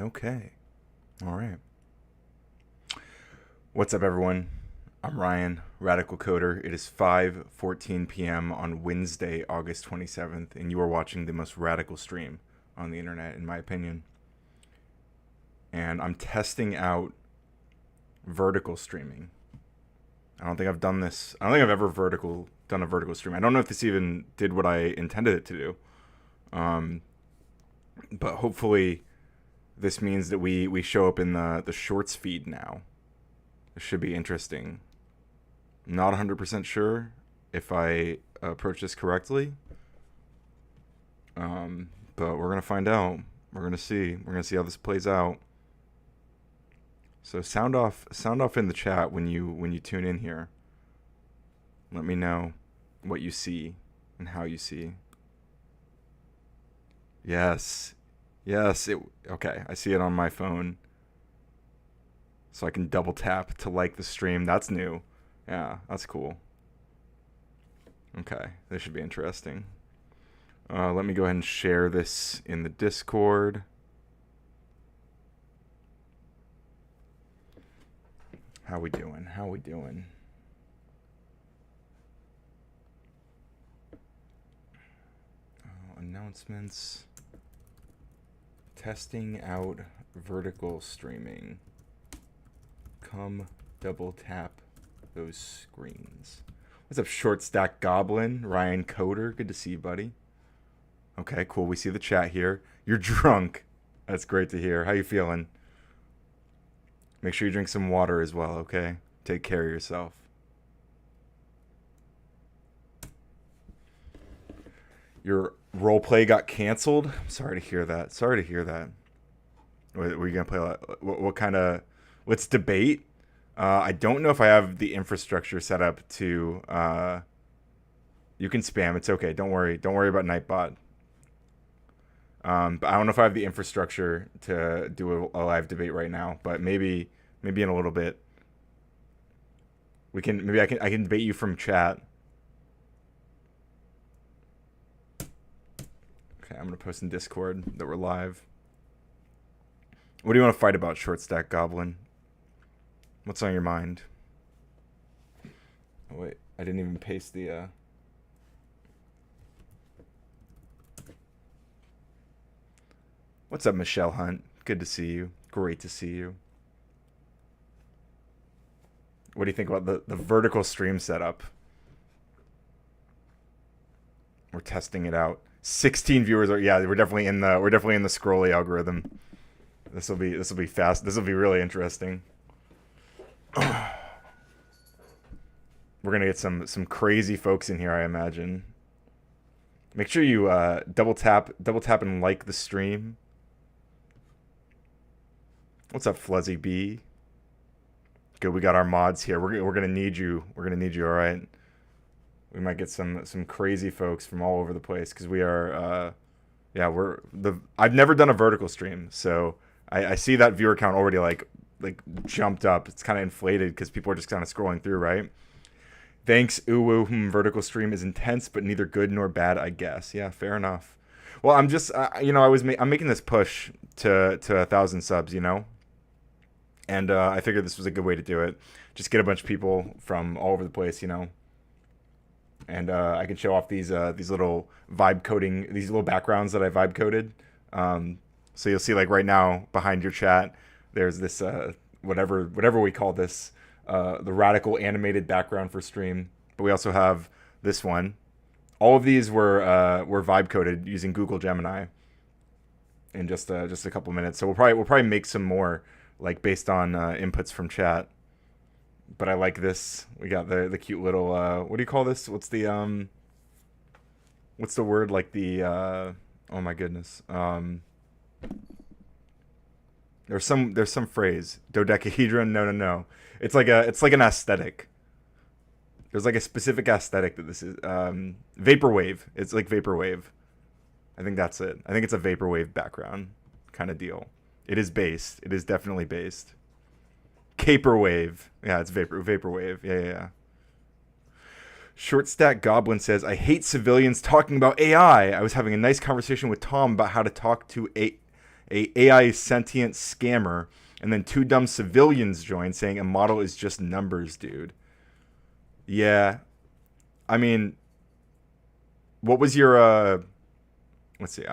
Okay. All right. What's up, everyone? I'm Ryan, Radical Coder. It is 5:14 p.m. on Wednesday, August 27th, and you are watching the most radical stream on the internet, in my opinion. And I'm testing out vertical streaming. I don't think I've done this. I don't think I've ever done a vertical stream. I don't know if this even did what I intended it to do. But hopefully this means that we show up in the shorts feed now. It should be interesting. Not 100% sure if I approach this correctly. But we're going to find out. We're going to see. We're going to see how this plays out. So sound off in the chat when you tune in here. Let me know what you see and how you see. Yes. Okay, I see it on my phone. So I can double tap to like the stream. That's new. Yeah, that's cool. Okay, this should be interesting. Let me go ahead and share this in the Discord. How we doing? Announcements. Testing out vertical streaming. Come double tap those screens. What's up, Short Stack Goblin? Ryan Coder, good to see you, buddy. Okay, cool. We see the chat here. You're drunk. That's great to hear. How you feeling? Make sure you drink some water as well, okay? Take care of yourself. Your roleplay got canceled? Sorry to hear that. Were you going to play what kind of... Let's debate. I don't know if I have the infrastructure set up to... you can spam. It's okay. Don't worry about Nightbot. But I don't know if I have the infrastructure to do a live debate right now. But maybe in a little bit. I can debate you from chat. Okay, I'm going to post in Discord that we're live. What do you want to fight about, Short Stack Goblin? What's on your mind? Oh, wait, I didn't even paste the... What's up, Michelle Hunt? Good to see you. Great to see you. What do you think about the vertical stream setup? We're testing it out. 16 viewers are... Yeah, we're definitely in the scrolly algorithm. This will be fast. This will be really interesting. We're gonna get some crazy folks in here, I imagine. Make sure you double tap and like the stream. What's up, Fluzzy B? Good, we got our mods here. We're gonna need you. All right. We might get some crazy folks from all over the place because we are. I've never done a vertical stream, so I see that viewer count already like jumped up. It's kind of inflated because people are just kind of scrolling through, right? Thanks, uwu. Vertical stream is intense, but neither good nor bad, I guess. Yeah, fair enough. Well, I'm just, I'm making this push to 1,000 subs, and I figured this was a good way to do it. Just get a bunch of people from all over the place, and I can show off these little these little backgrounds that I vibe coded. So you'll see, like right now behind your chat, there's this whatever we call this, the radical animated background for stream. But we also have this one. All of these were vibe coded using Google Gemini in just a couple minutes. So we'll probably make some more, like based on inputs from chat. But I like this. We got the cute little what do you call this? What's the word, like the oh my goodness. There's some phrase. Dodecahedron? No. It's like an aesthetic. There's like a specific aesthetic that this is. Vaporwave. It's like vaporwave. I think that's it. I think it's a vaporwave background kind of deal. It is based. It is definitely based. Caperwave. Yeah, it's vaporwave. Yeah. Short Stack Goblin says, I hate civilians talking about AI. I was having a nice conversation with Tom about how to talk to a AI sentient scammer, and then two dumb civilians join saying a model is just numbers, dude. Yeah, I mean, what was your let's see.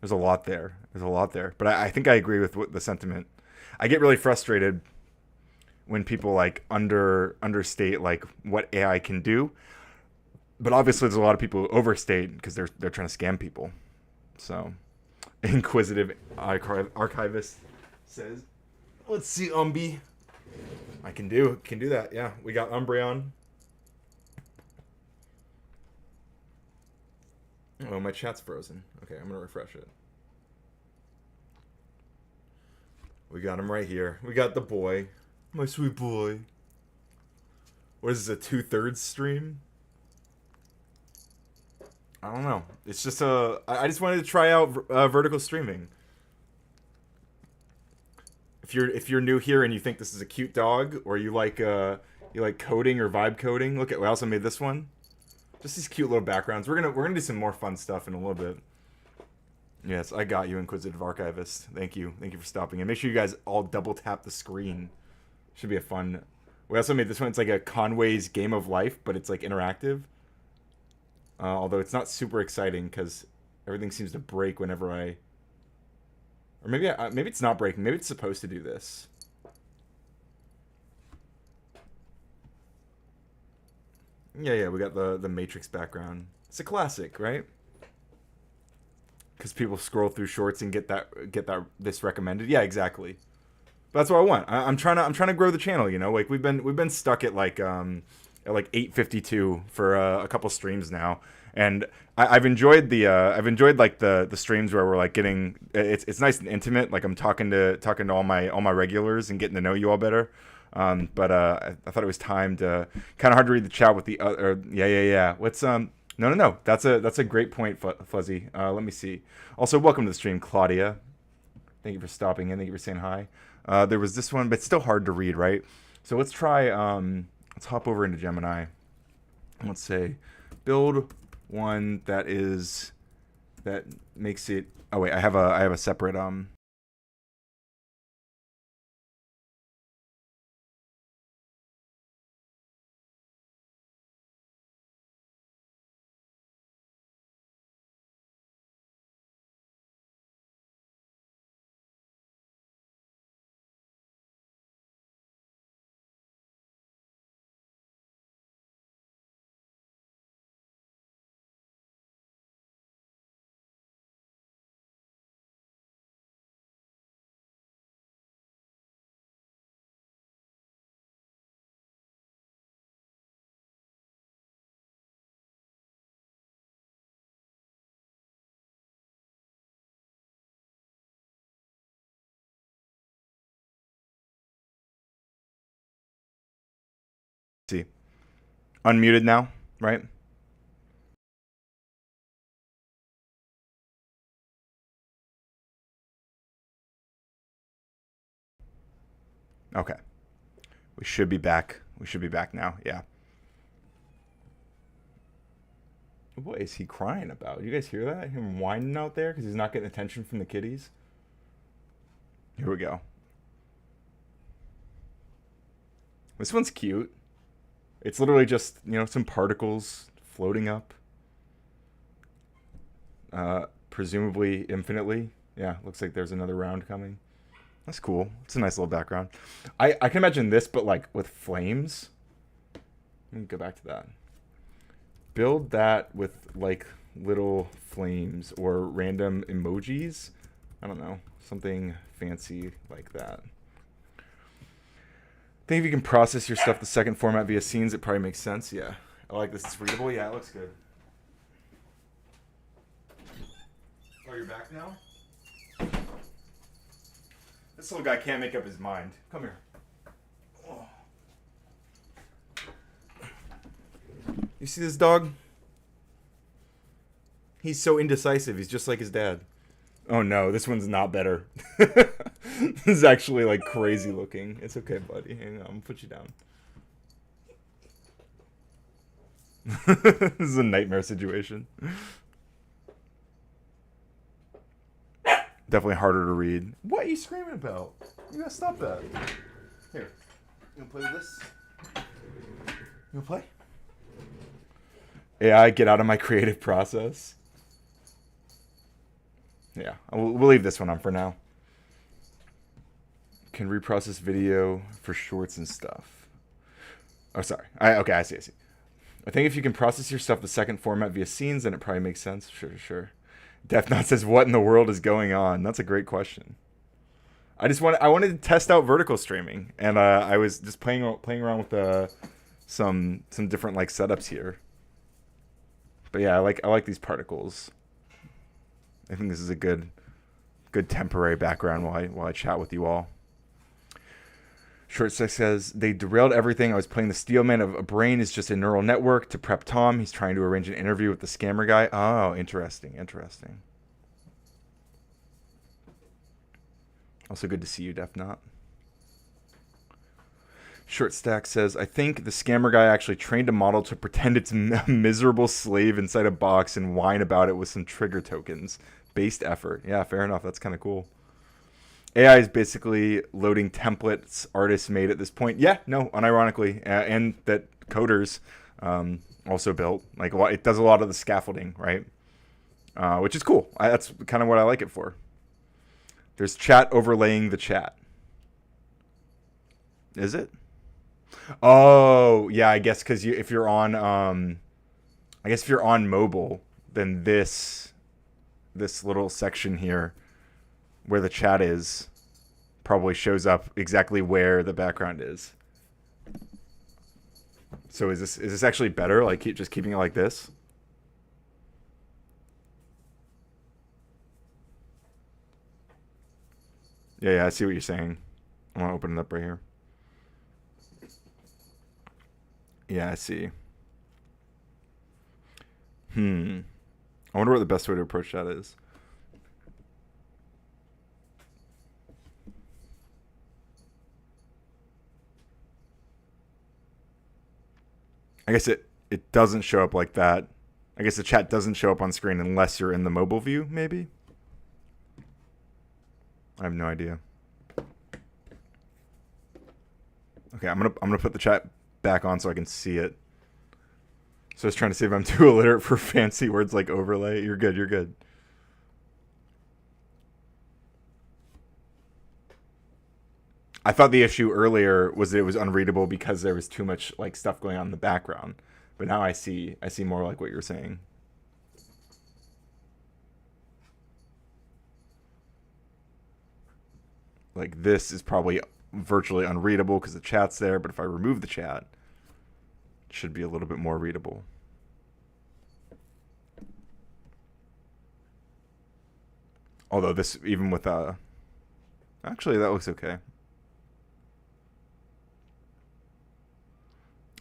There's a lot there. There's a lot there, but I think I agree with what the sentiment. I get really frustrated when people like understate like what AI can do, but obviously there's a lot of people who overstate because they're trying to scam people. So, inquisitive archivist says, "Let's see, Umbi. I can do that. Yeah, we got Umbreon. Oh, my chat's frozen. Okay, I'm gonna refresh it. We got him right here. We got the boy, my sweet boy. What is this, a 2/3 stream? I don't know. It's just I just wanted to try out vertical streaming. If you're new here and you think this is a cute dog, or you like coding or vibe coding, look at, we also made this one. Just these cute little backgrounds. We're gonna do some more fun stuff in a little bit. Yes, I got you, Inquisitive Archivist. Thank you for stopping. And make sure you guys all double tap the screen. Should be a fun. We also made this one. It's like a Conway's Game of Life, but it's like interactive. Although it's not super exciting because everything seems to break whenever I. Or maybe maybe it's not breaking. Maybe it's supposed to do this. Yeah, we got the Matrix background. It's a classic, right? Because people scroll through shorts and get this recommended. Yeah, exactly. But that's what I want. I'm trying to grow the channel. You know, like we've been stuck at like 8:52 for a couple streams now, and I've enjoyed like the streams where we're like getting it's nice and intimate. Like I'm talking to all my regulars and getting to know you all better. But I thought it was time to kind of hard to read the chat with the other. Yeah. What's No. That's a great point, Fuzzy. Let me see. Also, welcome to the stream, Claudia. Thank you for stopping in. Thank you for saying hi. There was this one, but it's still hard to read, right? So let's try. Let's hop over into Gemini. Let's say, build one that makes it. Oh wait, I have a separate see. Unmuted now, right? Okay. We should be back. We should be back now. Yeah. What is he crying about? You guys hear that? Him whining out there because he's not getting attention from the kitties? Here we go. This one's cute. It's literally just, some particles floating up. Presumably infinitely. Yeah, looks like there's another round coming. That's cool. It's a nice little background. I can imagine this, but like with flames. Let me go back to that. Build that with like little flames or random emojis. I don't know. Something fancy like that. I think if you can process your stuff the second format via scenes, it probably makes sense. Yeah. I like this. It's readable. Yeah, it looks good. Oh, you're back now? This little guy can't make up his mind. Come here. Oh. You see this dog? He's so indecisive. He's just like his dad. Oh no, this one's not better. This is actually like crazy looking. It's okay, buddy. Hang on, I'm gonna put you down. This is a nightmare situation. Definitely harder to read. What are you screaming about? You gotta stop that. Here. You wanna play with this? You wanna play? AI, get out of my creative process. Yeah, we'll leave this one on for now. Can reprocess video for shorts and stuff. Oh, sorry. Okay, I see. I think if you can process your stuff the second format via scenes, then it probably makes sense. Sure. Death says, what in the world is going on? That's a great question. I wanted to test out vertical streaming, and I was just playing around with some different like setups here. But yeah, I like these particles. I think this is a good temporary background while I chat with you all. Short Sex says, they derailed everything. I was playing the Steelman of a brain is just a neural network to prep Tom. He's trying to arrange an interview with the scammer guy. Oh, interesting. Also good to see you, Death Knot. Short Stack says, I think the scammer guy actually trained a model to pretend it's a miserable slave inside a box and whine about it with some trigger tokens. Based effort. Yeah, fair enough. That's kind of cool. AI is basically loading templates artists made at this point. Yeah, no, unironically. And that coders also built. Like, it does a lot of the scaffolding, right? Which is cool. That's kind of what I like it for. There's chat overlaying the chat. Is it? Oh, yeah, I guess because if you're on mobile, then this little section here where the chat is probably shows up exactly where the background is. So is this actually better? Like just keeping it like this? Yeah, I see what you're saying. I want to open it up right here. Yeah, I see. I wonder what the best way to approach that is. I guess it doesn't show up like that. I guess the chat doesn't show up on screen unless you're in the mobile view, maybe? I have no idea. Okay, I'm gonna put the chat back on so I can see it. So I was trying to see if I'm too illiterate for fancy words like overlay. You're good. I thought the issue earlier was that it was unreadable because there was too much like stuff going on in the background. But now I see more like what you're saying. Like this is probably virtually unreadable because the chat's there, but if I remove the chat, it should be a little bit more readable. Although this, even with actually that looks okay.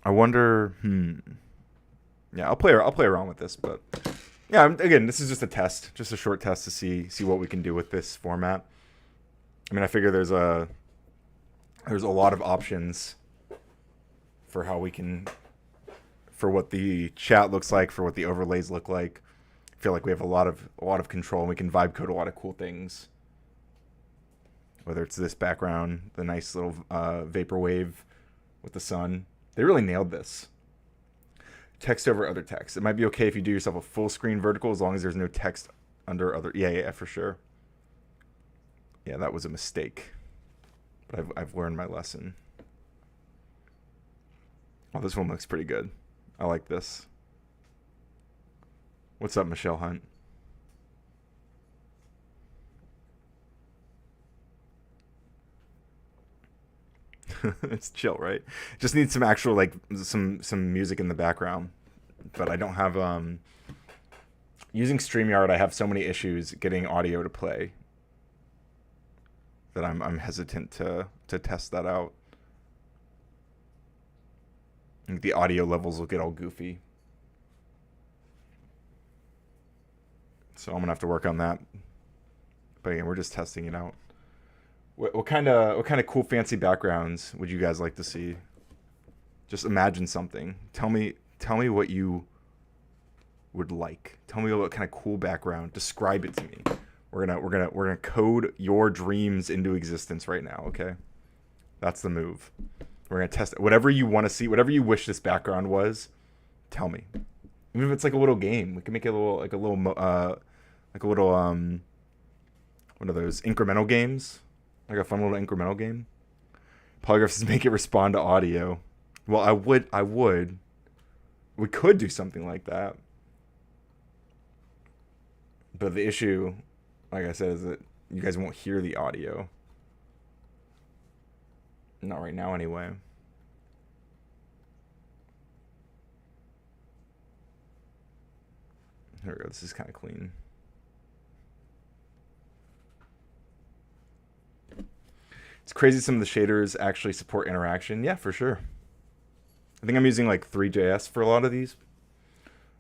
I wonder. Yeah, I'll play around with this, but yeah, again, this is just a test, just a short test to see what we can do with this format. I mean, I figure there's a lot of options for how we can, for what the chat looks like, for what the overlays look like. I feel like we have a lot of control, and we can vibe code a lot of cool things. Whether it's this background, the nice little vaporwave with the sun. They really nailed this. Text over other text. It might be okay if you do yourself a full screen vertical as long as there's no text under other. Yeah, for sure. Yeah, that was a mistake. But I've learned my lesson. Oh, this one looks pretty good. I like this. What's up, Michelle Hunt? It's chill, right? Just need some actual like some music in the background. But I don't have using StreamYard, I have so many issues getting audio to play that I'm hesitant to test that out. I think the audio levels will get all goofy. So I'm gonna have to work on that. But again, we're just testing it out. What kind of cool fancy backgrounds would you guys like to see? Just imagine something. Tell me what you would like. Tell me what kind of cool background. Describe it to me. We're gonna code your dreams into existence right now. Okay, that's the move. We're gonna test whatever you want to see, whatever you wish this background was. Tell me, even if it's like a little game, we can make it like a little one of those incremental games, like a fun little incremental game. Polygraph says make it respond to audio. Well, I would. We could do something like that. But the issue, like I said, is that you guys won't hear the audio. Not right now, anyway. Here we go. This is kind of clean. It's crazy some of the shaders actually support interaction. Yeah, for sure. I think I'm using like 3JS for a lot of these.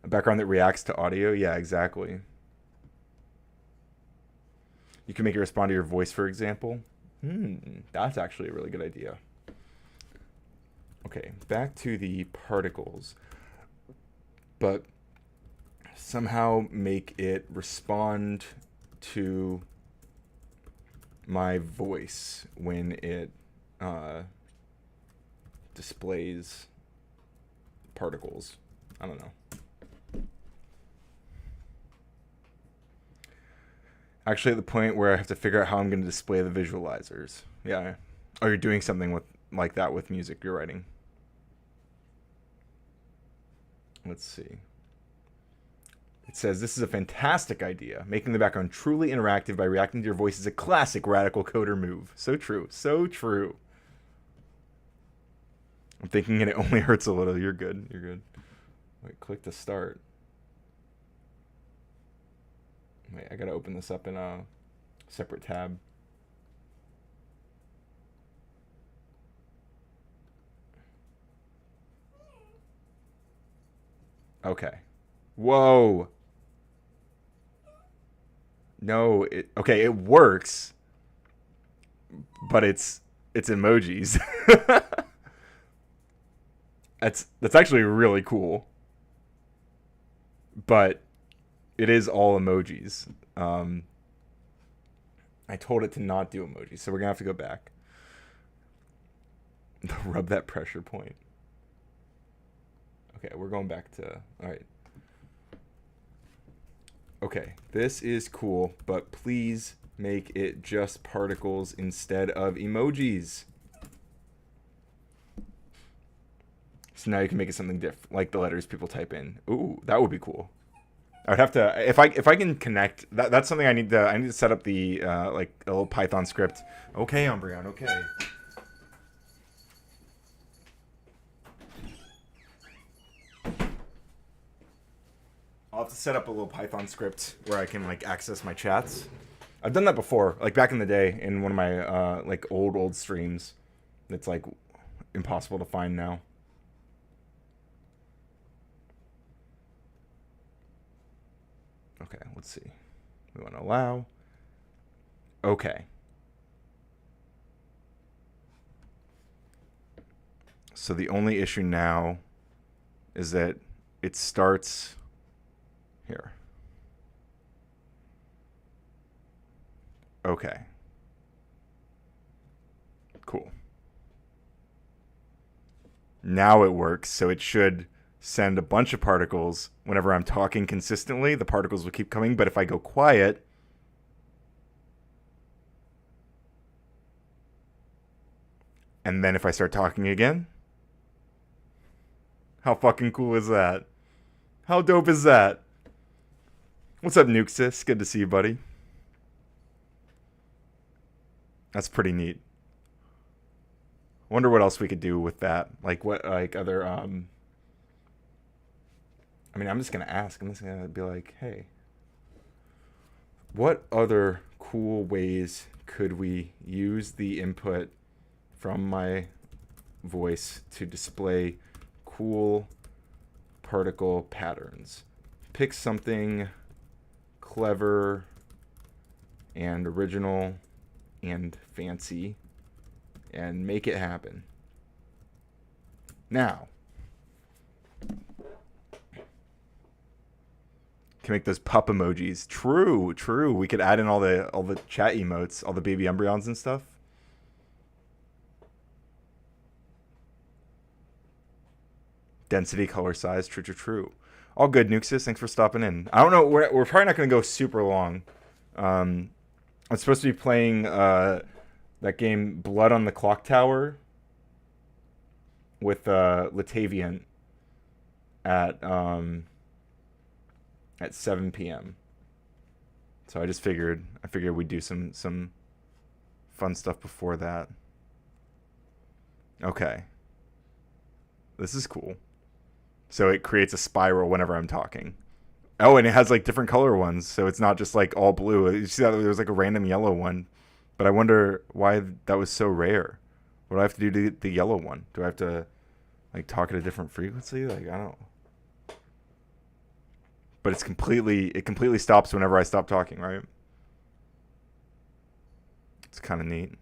A background that reacts to audio. Yeah, exactly. You can make it respond to your voice, for example. That's actually a really good idea. Okay, back to the particles. But somehow make it respond to my voice when it displays particles. I don't know. Actually, at the point where I have to figure out how I'm going to display the visualizers. Yeah. Oh, you're doing something like that with music you're writing. Let's see. It says, this is a fantastic idea. Making the background truly interactive by reacting to your voice is a classic radical coder move. So true. So true. I'm thinking it only hurts a little. You're good. You're good. Wait, click to start. Wait, I gotta open this up in a separate tab. Okay. Whoa. No, okay, it works, but it's emojis. That's actually really cool. But it is all emojis. I told it to not do emojis, so we're gonna have to go back. Rub that pressure point. Okay, we're going back to, all right. Okay, this is cool, but please make it just particles instead of emojis. So now you can make it something different, like the letters people type in. Ooh, that would be cool. I would have to, if I can connect, that's something I need to set up the like a little Python script. Okay, Umbreon, okay. I'll have to set up a little Python script where I can like access my chats. I've done that before, like back in the day in one of my like old streams. It's like impossible to find now. Okay, let's see. We want to allow. Okay. So the only issue now is that it starts here. Okay. Cool. Now it works, so it should send a bunch of particles. Whenever I'm talking consistently, the particles will keep coming, but if I go quiet, and then if I start talking again, how fucking cool is that? How dope is that? What's up, Nuxus? Good to see you, buddy. That's pretty neat. Wonder what else we could do with that. Like what, like other, I mean, I'm just going to ask. I'm just going to be like, hey, what other cool ways could we use the input from my voice to display cool particle patterns? Pick something clever and original and fancy and make it happen. Now, Can make those pup emojis. True, true. We could add in all the chat emotes, all the baby embryons and stuff. Density, color, size. True, true, true. All good, Nuxus. Thanks for stopping in. I don't know. We're probably not going to go super long. I'm supposed to be playing that game Blood on the Clock Tower with Latavian at 7 p.m. So I figured we'd do some fun stuff before that. Okay. This is cool. So it creates a spiral whenever I'm talking. Oh, and it has like different color ones, so it's not just like all blue. You see that there's like a random yellow one, but I wonder why that was so rare. What do I have to do to get the yellow one? Do I have to like talk at a different frequency? Like, I don't know. But it completely stops whenever I stop talking, right? It's kind of neat.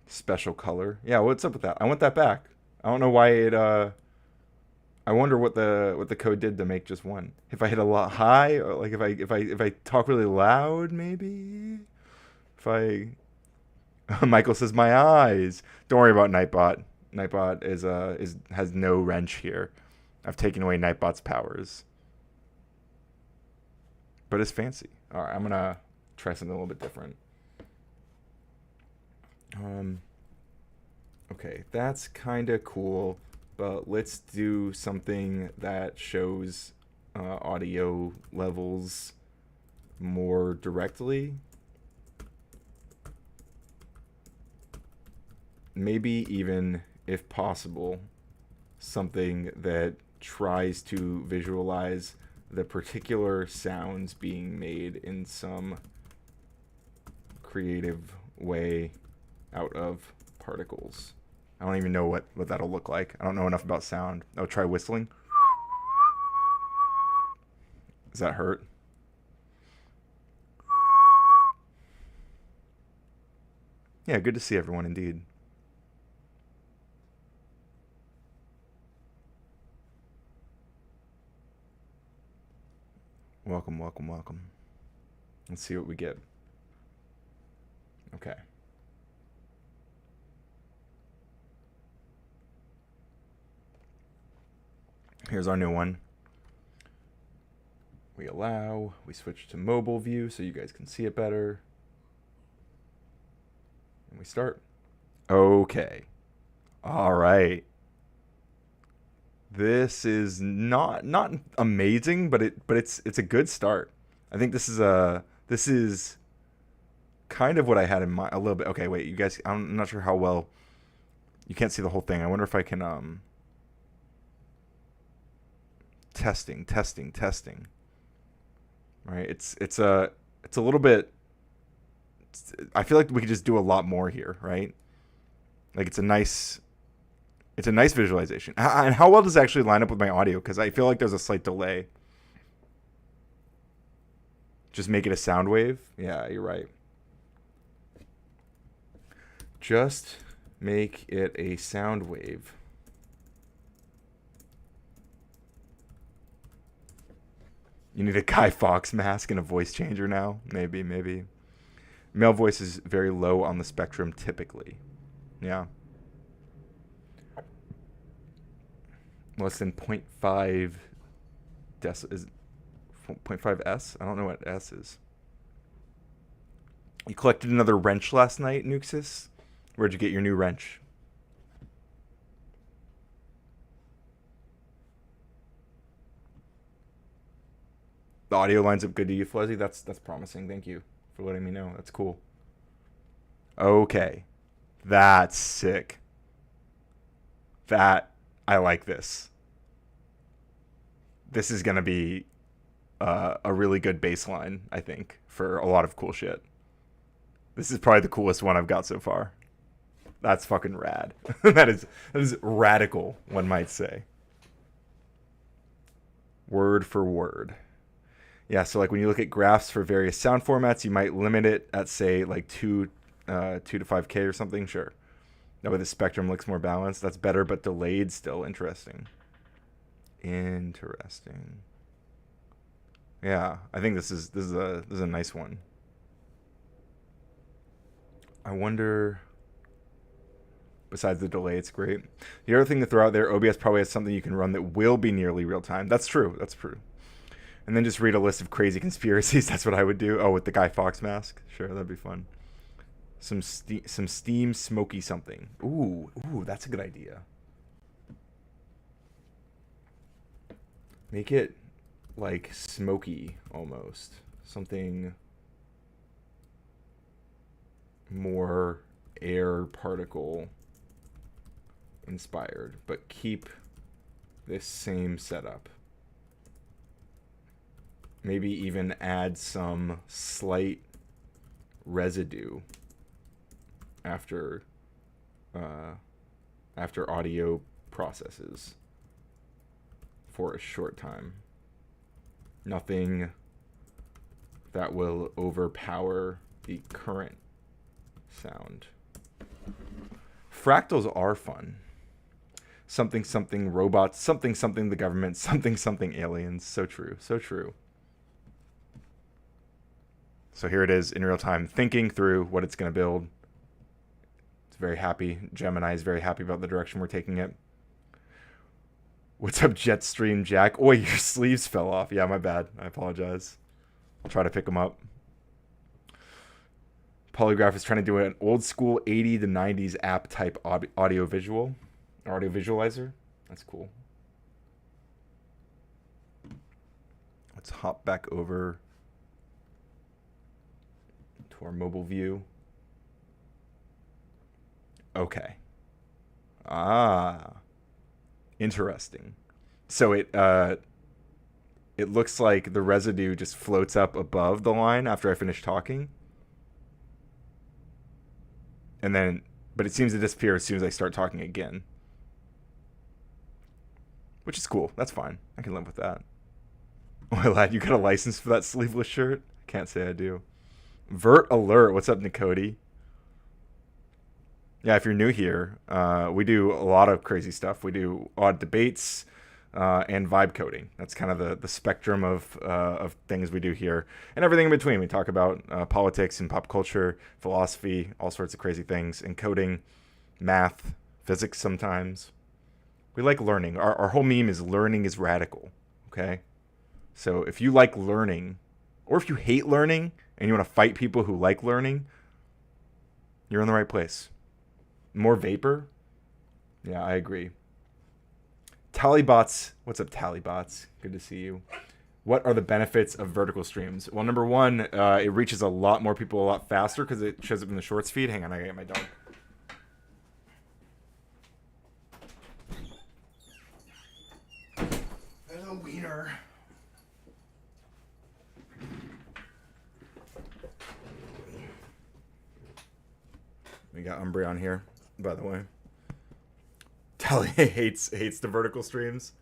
Special color. Yeah, what's up with that? I want that back. I don't know why it I wonder what the code did to make just one. If I hit a lot high, or like if I talk really loud, maybe. If I Michael says my eyes. Don't worry about Nightbot. Nightbot has no wrench here. I've taken away Nightbot's powers. But it's fancy. All right, I'm going to try something a little bit different. Okay, that's kind of cool, but let's do something that shows audio levels more directly. Maybe even, if possible, something that tries to visualize the particular sounds being made in some creative way out of particles. I don't even know what that'll look like. I don't know enough about sound. I'll try whistling. Does that hurt? Yeah, good to see everyone indeed. Welcome, welcome, welcome. Let's see what we get. Okay. Here's our new one. We allow, we switch to mobile view so you guys can see it better. And we start. Okay. All right. This is not amazing, but it's a good start. I think this is kind of what I had in mind a little bit. Okay, wait, you guys, I'm not sure how well you can't see the whole thing. I wonder if I can testing. Right? It's a little bit, I feel like we could just do a lot more here, right? Like it's a nice visualization. And how well does it actually line up with my audio? Because I feel like there's a slight delay. Just make it a sound wave? Yeah, you're right. Just make it a sound wave. You need a Guy Fawkes mask and a voice changer now? Maybe. Male voice is very low on the spectrum typically. Yeah. Less than 0.5 is 0.5 S? I don't know what S is. You collected another wrench last night, Nuxus? Where'd you get your new wrench? The audio lines up good to you, Fluzzy? That's promising. Thank you for letting me know. That's cool. Okay. That's sick. I like this. This is going to be a really good baseline, I think, for a lot of cool shit. This is probably the coolest one I've got so far. That's fucking rad. That is radical, one might say. Word for word. Yeah, so like when you look at graphs for various sound formats, you might limit it at, say, like 2 to 5K or something. Sure. That way the spectrum looks more balanced. That's better, but delayed still. Interesting. Interesting. Yeah, I think this is a nice one. I wonder. Besides the delay, it's great. The other thing to throw out there, OBS probably has something you can run that will be nearly real time. That's true. That's true. And then just read a list of crazy conspiracies. That's what I would do. Oh, with the Guy Fawkes mask. Sure, that'd be fun. Some steam smoky something. Ooh, that's a good idea. Make it like smoky almost. Something more air particle inspired, but keep this same setup. Maybe even add some slight residue after audio processes for a short time. Nothing that will overpower the current sound. Fractals are fun. Something something robots, something something the government, something something aliens. So true, so true. So here it is in real time, thinking through what it's going to build. It's very happy. Gemini is very happy about the direction we're taking it. What's up, Jetstream Jack? Oh, your sleeves fell off. Yeah, my bad. I apologize. I'll try to pick them up. Polygraph is trying to do an old school 80 to 90s app type audio visualizer. That's cool. Let's hop back over to our mobile view. Okay. Interesting. So it looks like the residue just floats up above the line after I finish talking. And then, but it seems to disappear as soon as I start talking again. Which is cool. That's fine. I can live with that. Oh, lad, you got a license for that sleeveless shirt? Can't say I do. Vert alert. What's up, Nicody? Yeah, if you're new here, we do a lot of crazy stuff. We do odd debates and vibe coding. That's kind of the spectrum of things we do here, and everything in between. We talk about politics and pop culture, philosophy, all sorts of crazy things, and coding, math, physics sometimes. We like learning. Our whole meme is learning is radical, okay? So if you like learning, or if you hate learning and you want to fight people who like learning, you're in the right place. More vapor? Yeah, I agree. Tallybots. What's up, Tallybots? Good to see you. What are the benefits of vertical streams? Well, number one, it reaches a lot more people a lot faster because it shows up in the shorts feed. Hang on, I gotta get my dog. There's a wiener. We got Umbreon here, by the way. Tally hates the vertical streams.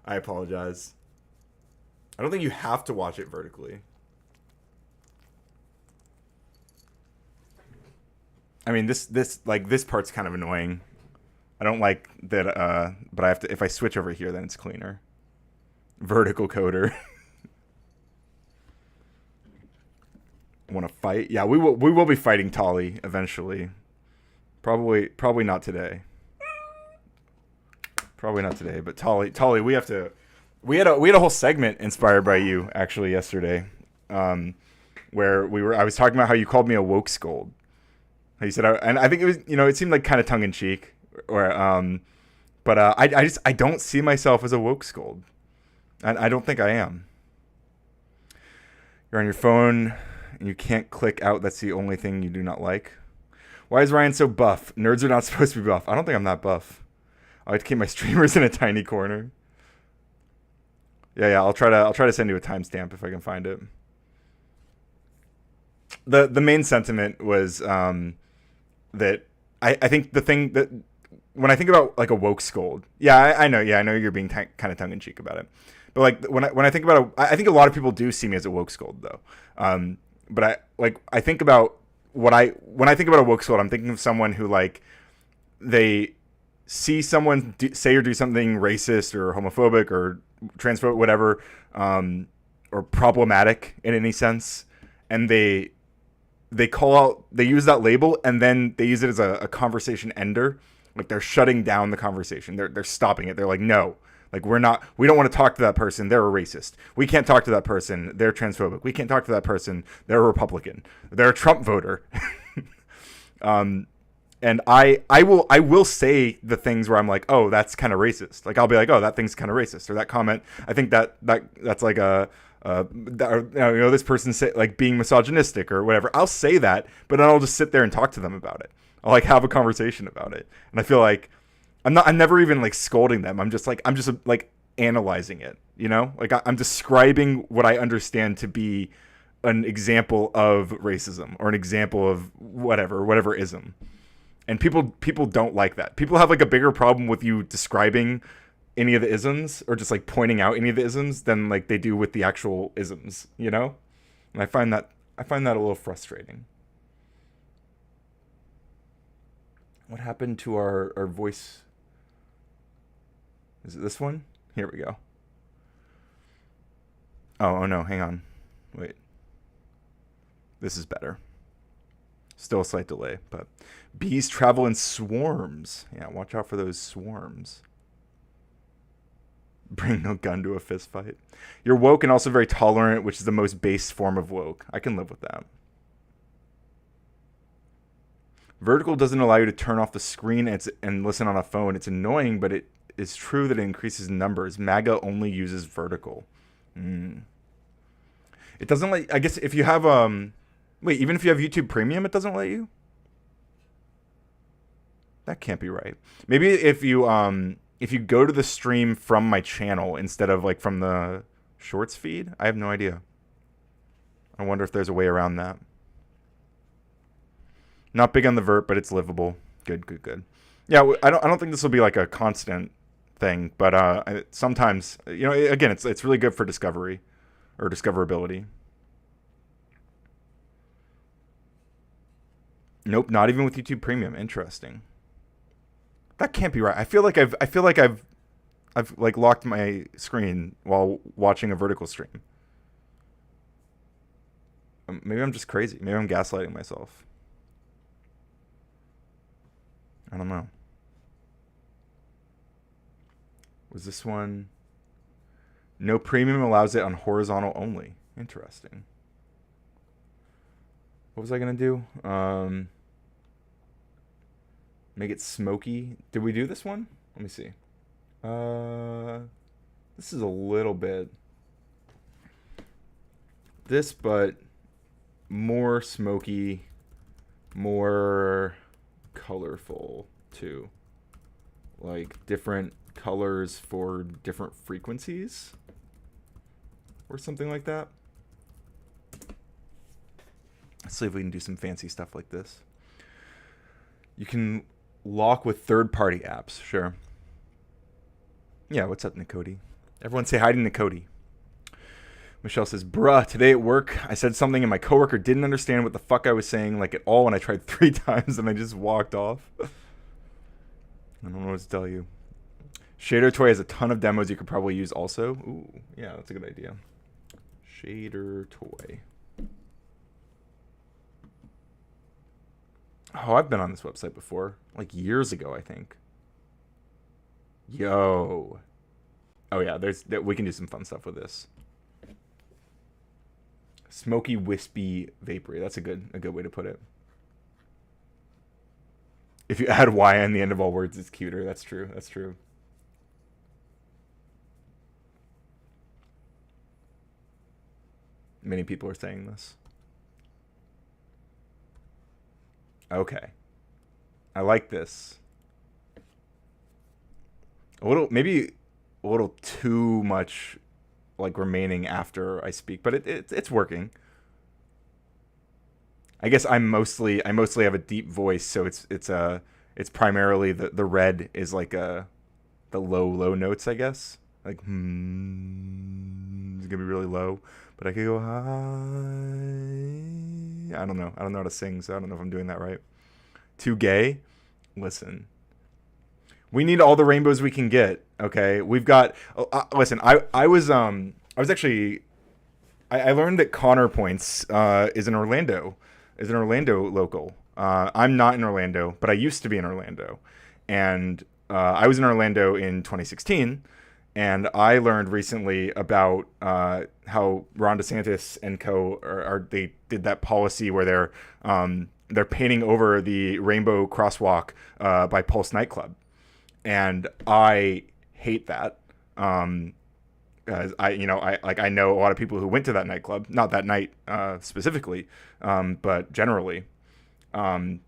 I apologize. I don't think you have to watch it vertically. I mean, this part's kind of annoying. I don't like that, but I have to. If I switch over here, then it's cleaner. Vertical coder. Want to fight? Yeah, we will be fighting Tolly eventually. Probably not today. Probably not today, but Tolly, we have to. We had a whole segment inspired by you actually yesterday, where I was talking about how you called me a woke scold. You said, and I think it was, it seemed like kind of tongue in cheek, but I don't see myself as a woke scold, and I don't think I am. You're on your phone and you can't click out. That's the only thing you do not like. Why is Ryan so buff? Nerds are not supposed to be buff. I don't think I'm that buff. I like to keep my streamers in a tiny corner. Yeah. I'll try to send you a timestamp if I can find it. The main sentiment was that I think the thing that when I think about like a woke scold, I know you're being kind of tongue in cheek about it, but like when I think about I think a lot of people do see me as a woke scold though. But I think about when I think about a woke scold, I'm thinking of someone who like they see someone say or do something racist or homophobic or transphobic, whatever, or problematic in any sense, and they call out, they use that label, and then they use it as a conversation ender. Like they're shutting down the conversation. They're stopping it. They're like, no, like we don't want to talk to that person. They're a racist. We can't talk to that person. They're transphobic. We can't talk to that person. They're a Republican. They're a Trump voter. And I will say the things where I'm like, oh, that's kind of racist. Like I'll be like, oh, that thing's kind of racist, or that comment, I think that's like this person say like being misogynistic or whatever. I'll say that, but then I'll just sit there and talk to them about it. I'll like have a conversation about it, and I feel like I'm never even like scolding them. I'm just like analyzing it, you know? Like I'm describing what I understand to be an example of racism or an example of whatever ism. And people don't like that. People have like a bigger problem with you describing any of the isms or just like pointing out any of the isms than like they do with the actual isms, you know? And I find that a little frustrating. What happened to our voice? Is it this one? Here we go. Oh no, hang on. Wait. This is better. Still a slight delay, but bees travel in swarms. Yeah, watch out for those swarms. Bring no gun to a fist fight. You're woke and also very tolerant, which is the most base form of woke. I can live with that. Vertical doesn't allow you to turn off the screen and listen on a phone. It's annoying, but it is true that it increases numbers. MAGA only uses vertical. It doesn't let. I guess if you have wait, even if you have YouTube Premium, it doesn't let you? That can't be right. Maybe if you go to the stream from my channel instead of like from the Shorts feed, I have no idea. I wonder if there's a way around that. Not big on the vert, but it's livable. Good. Yeah, I don't think this will be like a constant thing, but sometimes, you know, again, it's really good for discovery or discoverability. Nope, not even with YouTube Premium. Interesting. That can't be right. I feel like I've like locked my screen while watching a vertical stream. Maybe I'm just crazy. Maybe I'm gaslighting myself. I don't know. Was this one? No Premium allows it on horizontal only. Interesting. What was I gonna do? Make it smoky. Did we do this one? Let me see. This is a little bit this, but more smoky, more colorful too. Like different colors for different frequencies or something like that. Let's see if we can do some fancy stuff like this. You can lock with third-party apps, sure. Yeah, what's up, Nicody? Everyone say hi to Nicody. Michelle says, bruh, today at work, I said something and my coworker didn't understand what the fuck I was saying, like at all, and I tried 3 times and I just walked off. I don't know what to tell you. Shader Toy has a ton of demos you could probably use also. Ooh, yeah, that's a good idea. Shader Toy. Oh, I've been on this website before. Like years ago, I think. Yo. Oh yeah, we can do some fun stuff with this. Smoky, wispy, vapory. That's a good way to put it. If you add Y on the end of all words, it's cuter. That's true. That's true. Many people are saying this. Okay. I like this. Maybe a little too much like remaining after I speak, but it's working. I guess I mostly have a deep voice, so it's primarily the red is like the low notes, I guess. Like it's gonna be really low, but I could go high. I don't know how to sing, so I don't know if I'm doing that right. Too gay? Listen. We need all the rainbows we can get. Okay, we've got. Listen, I was actually I learned that Connor Points is in Orlando, is an Orlando local. I'm not in Orlando, but I used to be in Orlando, and I was in Orlando in 2016, and I learned recently about how Ron DeSantis and co they did that policy where they're painting over the rainbow crosswalk by Pulse nightclub, and I hate that. As I know a lot of people who went to that nightclub, not that night specifically, but generally. And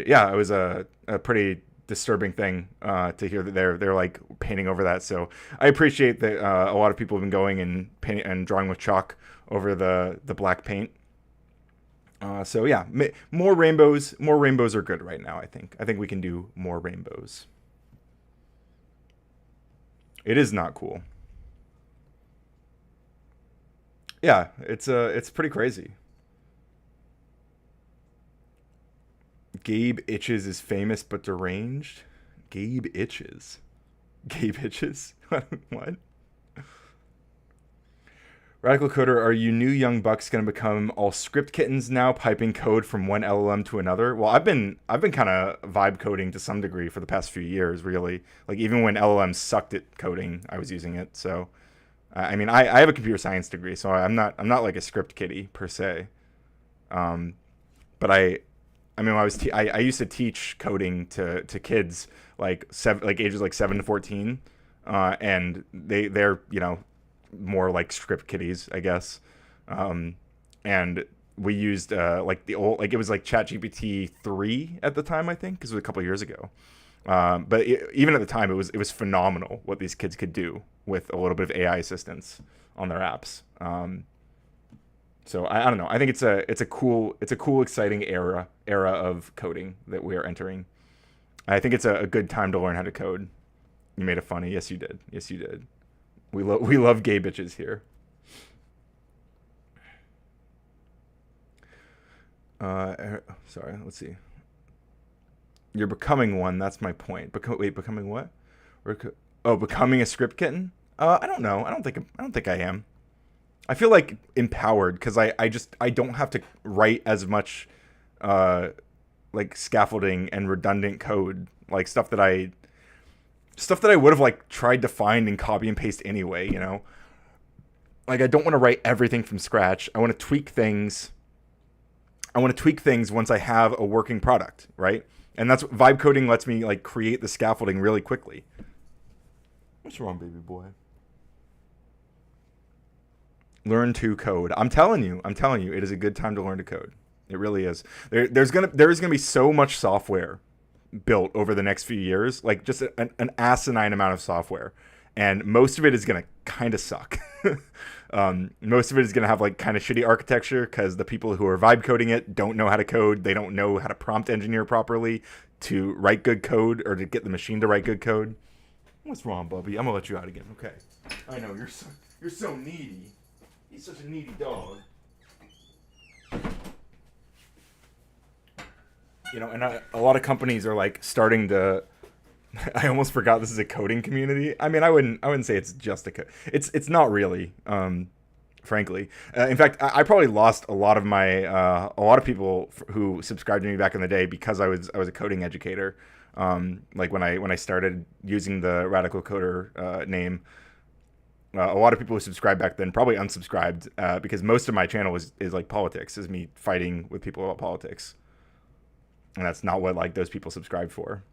yeah, it was a pretty disturbing thing to hear that they're like painting over that. So I appreciate that a lot of people have been going and painting and drawing with chalk over the black paint. So yeah, more rainbows. More rainbows are good right now. I think we can do more rainbows. It is not cool. Yeah, it's pretty crazy. Gabe Itches is famous but deranged. Gabe Itches. Gabe Itches? What? Radical Coder, are you new young bucks gonna become all script kittens now, piping code from one LLM to another? Well, I've been kind of vibe coding to some degree for the past few years, really. Like even when LLMs sucked at coding, I was using it. So, I mean, I have a computer science degree, so I'm not like a script kiddie per se. Um, but I mean, I used to teach coding to kids like ages like 7 to 14, and they're more like script kiddies, I guess. And we used like the old, like it was like ChatGPT 3 at the time, I think, because it was a couple of years ago. But even at the time, it was phenomenal what these kids could do with a little bit of AI assistance on their apps. So I don't know. I think it's a cool exciting era of coding that we are entering. I think it's a good time to learn how to code. You made it funny. Yes, you did. Yes, you did. We love gay bitches here. Sorry. Let's see. You're becoming one. That's my point. Wait, becoming what? Becoming a script kitten. I don't know. I don't think I am. I feel like empowered because I don't have to write as much like scaffolding and redundant code, like stuff that I would have like tried to find and copy and paste anyway. Like I don't want to write everything from scratch. I want to tweak things. Once I have a working product, right? And that's vibe coding lets me like create the scaffolding really quickly. What's wrong, baby boy? Learn to code. I'm telling you, it is a good time to learn to code. It really is. There's gonna be so much software built over the next few years, like just an asinine amount of software, and most of it is gonna kind of suck. Most of it is gonna have like kind of shitty architecture because the people who are vibe coding it don't know how to code. They don't know how to prompt engineer properly to write good code or to get the machine to write good code. What's wrong, Bubby? I'm gonna let you out again. Okay. I know you're so needy. He's such a needy dog. And a lot of companies are like starting to. I almost forgot this is a coding community. I mean, I wouldn't say it's just it's not really, frankly. In fact, I probably lost a lot of people who subscribed to me back in the day because I was a coding educator. Like when I started using the Radical Coder name. A lot of people who subscribed back then probably unsubscribed because most of my channel is like politics, is me fighting with people about politics, and that's not what like those people subscribe for.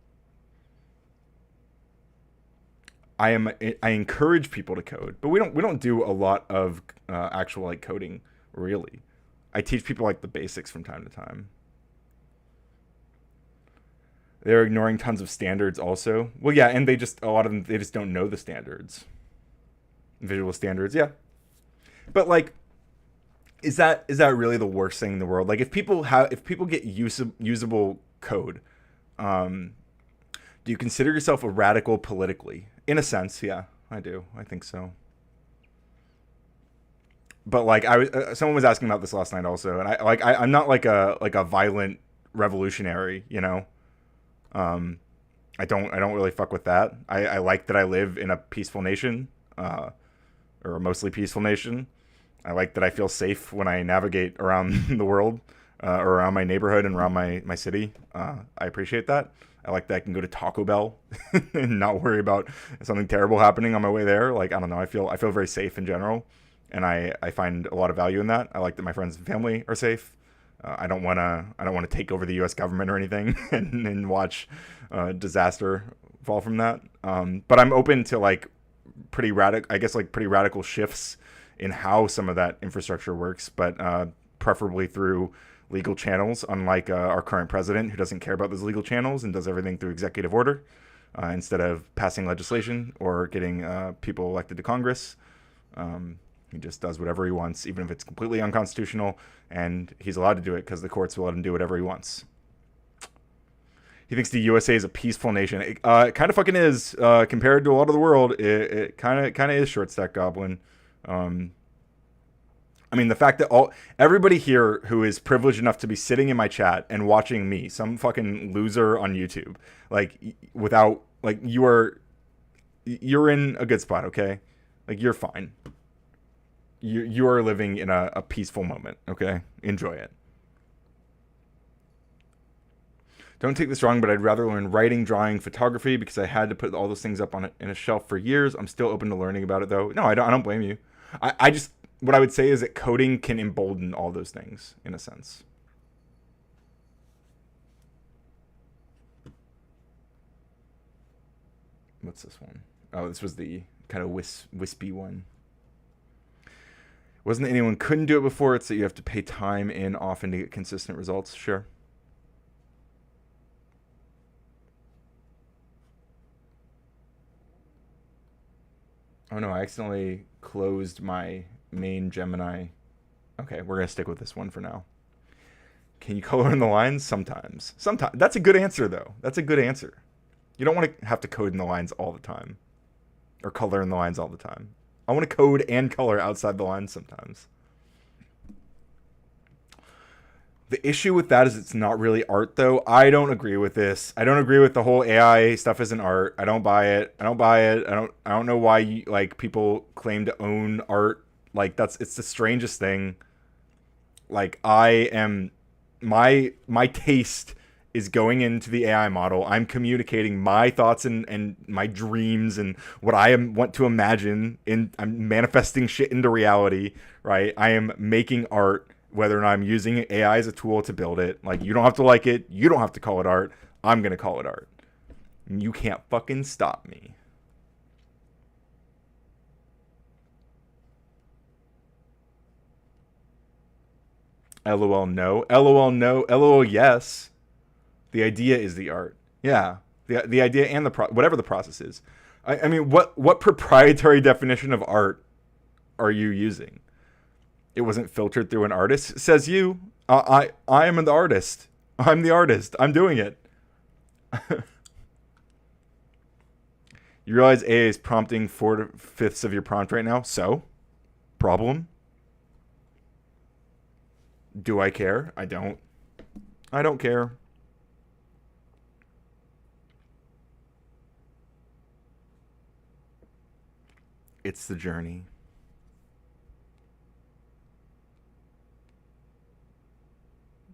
I encourage people to code, but we don't do a lot of actual like coding really. I teach people like the basics from time to time. They're ignoring tons of standards also. Well, yeah, and a lot of them they just don't know the standards. Visual standards, yeah. But like, is that really the worst thing in the world? Like, if people get usable code, do you consider yourself a radical politically? In a sense, yeah, I do. I think so. But like, someone was asking about this last night also, and I'm not like a violent revolutionary, I don't really fuck with that. I like that I live in a peaceful nation, or a mostly peaceful nation. I like that I feel safe when I navigate around the world, or around my neighborhood and around my city. I appreciate that. I like that I can go to Taco Bell and not worry about something terrible happening on my way there. Like, I don't know, I feel very safe in general, and I find a lot of value in that. I like that my friends and family are safe. I don't wanna take over the U.S. government or anything and watch disaster fall from that. But I'm open to like pretty radical shifts in how some of that infrastructure works, but preferably through legal channels, unlike our current president, who doesn't care about those legal channels and does everything through executive order, instead of passing legislation or getting people elected to Congress. He just does whatever he wants, even if it's completely unconstitutional, and he's allowed to do it because the courts will let him do whatever he wants. He thinks the USA is a peaceful nation. It kind of fucking is, compared to a lot of the world. It kind of is short stack goblin. I mean, the fact that everybody here who is privileged enough to be sitting in my chat and watching me, some fucking loser on YouTube, like without like you're in a good spot, okay? Like you're fine. You are living in a peaceful moment, okay? Enjoy it. Don't take this wrong, but I'd rather learn writing, drawing, photography because I had to put all those things up in a shelf for years. I'm still open to learning about it, though. No, I don't blame you. I just, what I would say is that coding can embolden all those things, in a sense. What's this one? Oh, this was the kind of wispy one. Wasn't that anyone couldn't do it before? It's that you have to pay time in often to get consistent results. Sure. Oh no, I accidentally closed my main Gemini. Okay, we're gonna stick with this one for now. Can you color in the lines? Sometimes. Sometimes. That's a good answer, though. That's a good answer. You don't want to have to code in the lines all the time. Or color in the lines all the time. I want to code and color outside the lines sometimes. The issue with that is it's not really art, though. I don't agree with this. I don't agree with the whole AI stuff isn't art. I don't buy it. I don't buy it. I don't know why like people claim to own art. Like it's the strangest thing. Like my taste is going into the AI model. I'm communicating my thoughts and my dreams and what want to imagine. I'm manifesting shit into reality, right? I am making art, whether or not I'm using AI as a tool to build it. Like, you don't have to like it. You don't have to call it art. I'm going to call it art. You can't fucking stop me. LOL no. LOL no. LOL yes. The idea is the art. Yeah. The idea and whatever the process is. I mean, what proprietary definition of art are you using? It wasn't filtered through an artist. Says you. I am the artist. I'm the artist. I'm doing it. You realize AA is prompting 4/5 of your prompt right now? So? Problem? Do I care? I don't. I don't care. It's the journey.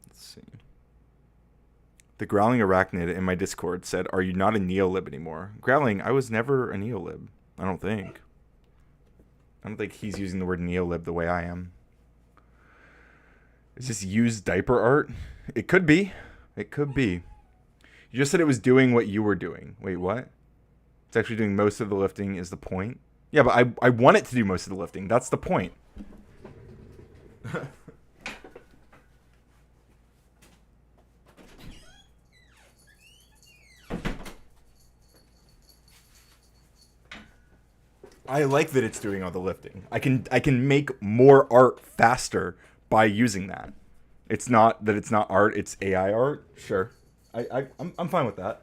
Let's see. The growling arachnid in my Discord said, "Are you not a neolib anymore?" Growling, I was never a neolib. I don't think. I don't think he's using the word neolib the way I am. Is this used diaper art? It could be. It could be. You just said it was doing what you were doing. Wait, what? It's actually doing most of the lifting is the point? Yeah, but I want it to do most of the lifting. That's the point. I like that it's doing all the lifting. I can make more art faster by using that. It's not that it's not art, it's AI art. Sure. I'm fine with that.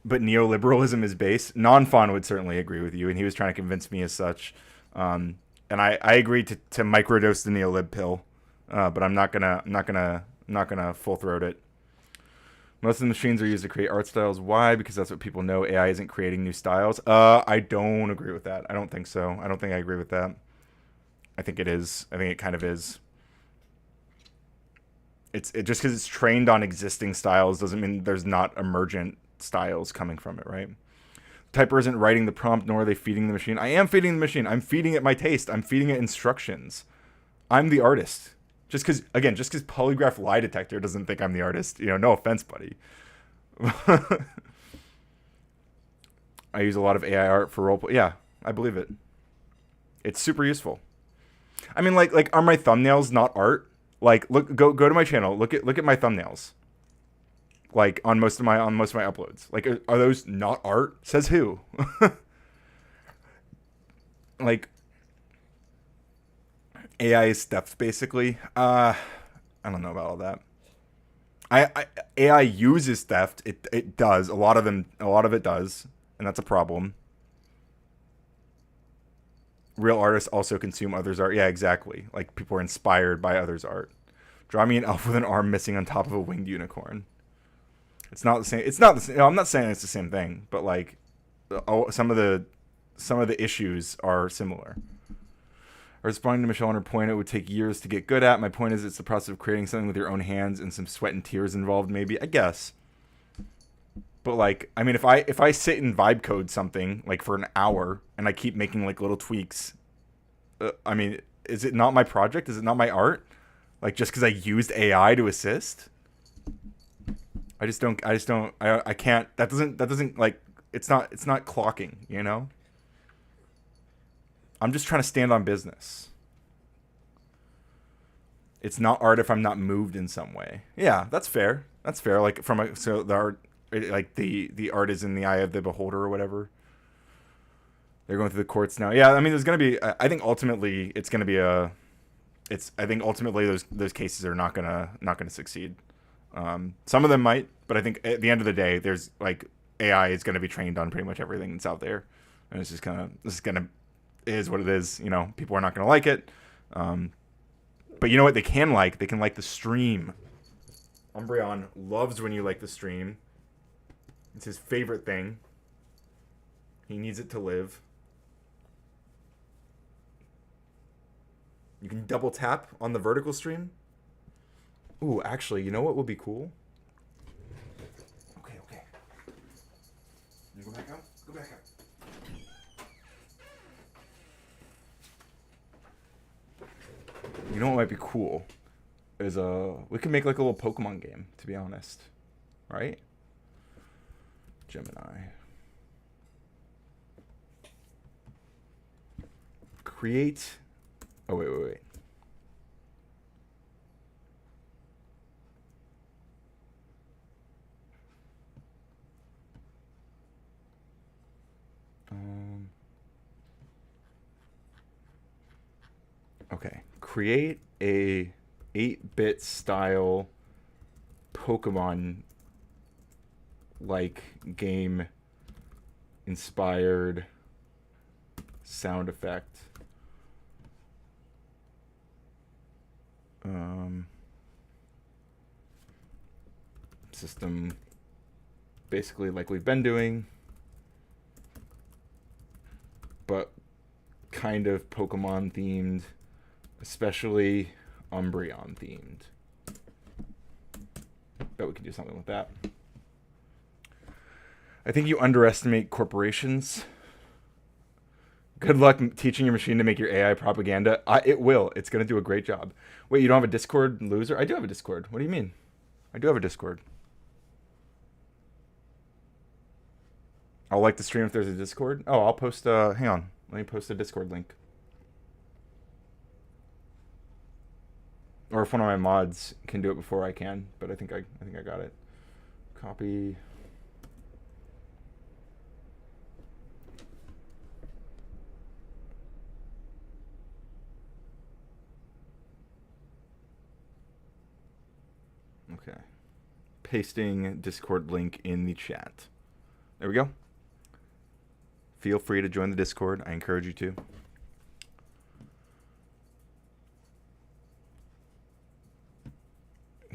But neoliberalism is base. Non-Fawn would certainly agree with you, and he was trying to convince me as such. And I agreed to microdose the neolib pill, but I'm not gonna full throat it. Most of the machines are used to create art styles. Why? Because that's what people know. AI isn't creating new styles. I don't agree with that. I don't think so. I don't think I agree with that. I think it is. I think it kind of is. Just because it's trained on existing styles doesn't mean there's not emergent styles coming from it, right? Typer isn't writing the prompt, nor are they feeding the machine. I am feeding the machine. I'm feeding it my taste. I'm feeding it instructions. I'm the artist. Just because polygraph lie detector doesn't think I'm the artist. No offense, buddy. I use a lot of AI art for roleplay. Yeah, I believe it. It's super useful. I mean, like are my thumbnails not art? Like, go to my channel. Look at my thumbnails. Like on most of my uploads. Like, are those not art? Says who? Like, AI is theft, basically. I don't know about all that. AI uses theft. It does. A lot of it does, and that's a problem. Real artists also consume others' art. Yeah, exactly. Like, people are inspired by others' art. Draw me an elf with an arm missing on top of a winged unicorn. It's not the same. It's not the same. I'm not saying it's the same thing, but like, some of the issues are similar. Responding to Michelle on her point, it would take years to get good at. My point is, it's the process of creating something with your own hands and some sweat and tears involved. Maybe, I guess. But like, I mean, if I sit and vibe code something like for an hour and I keep making like little tweaks, I mean, is it not my project? Is it not my art? Like, just because I used AI to assist? I can't. That doesn't like. It's not clocking. I'm just trying to stand on business. It's not art if I'm not moved in some way. Yeah, that's fair. That's fair. Like so the art, like the art is in the eye of the beholder or whatever. They're going through the courts now. Yeah, I mean, there's gonna be. I think ultimately it's gonna be a. I think ultimately those cases are not gonna succeed. Some of them might, but I think at the end of the day, there's like AI is gonna be trained on pretty much everything that's out there, and it's just it is what it is. People are not gonna like it. But you know what they can like? They can like the stream. Umbreon loves when you like the stream. It's his favorite thing. He needs it to live. You can double tap on the vertical stream. Ooh, actually, you know what would be cool? Okay. You go back up? Go back up. You know what might be cool? Is we could make like a little Pokemon game, to be honest. Right? Gemini. Create. Oh, wait. Okay. Create a 8-bit style Pokemon like game inspired sound effect. System basically like we've been doing, but kind of Pokemon themed, especially Umbreon themed. Bet we could do something with that. I think you underestimate corporations. Good luck teaching your machine to make your AI propaganda. It will. It's going to do a great job. Wait, you don't have a Discord, loser? I do have a Discord. What do you mean? I do have a Discord. I'll like the stream if there's a Discord. Oh, I'll post, hang on. Let me post a Discord link. Or if one of my mods can do it before I can, but I think I got it. Copy. Okay. Pasting Discord link in the chat. There we go. Feel free to join the Discord. I encourage you to.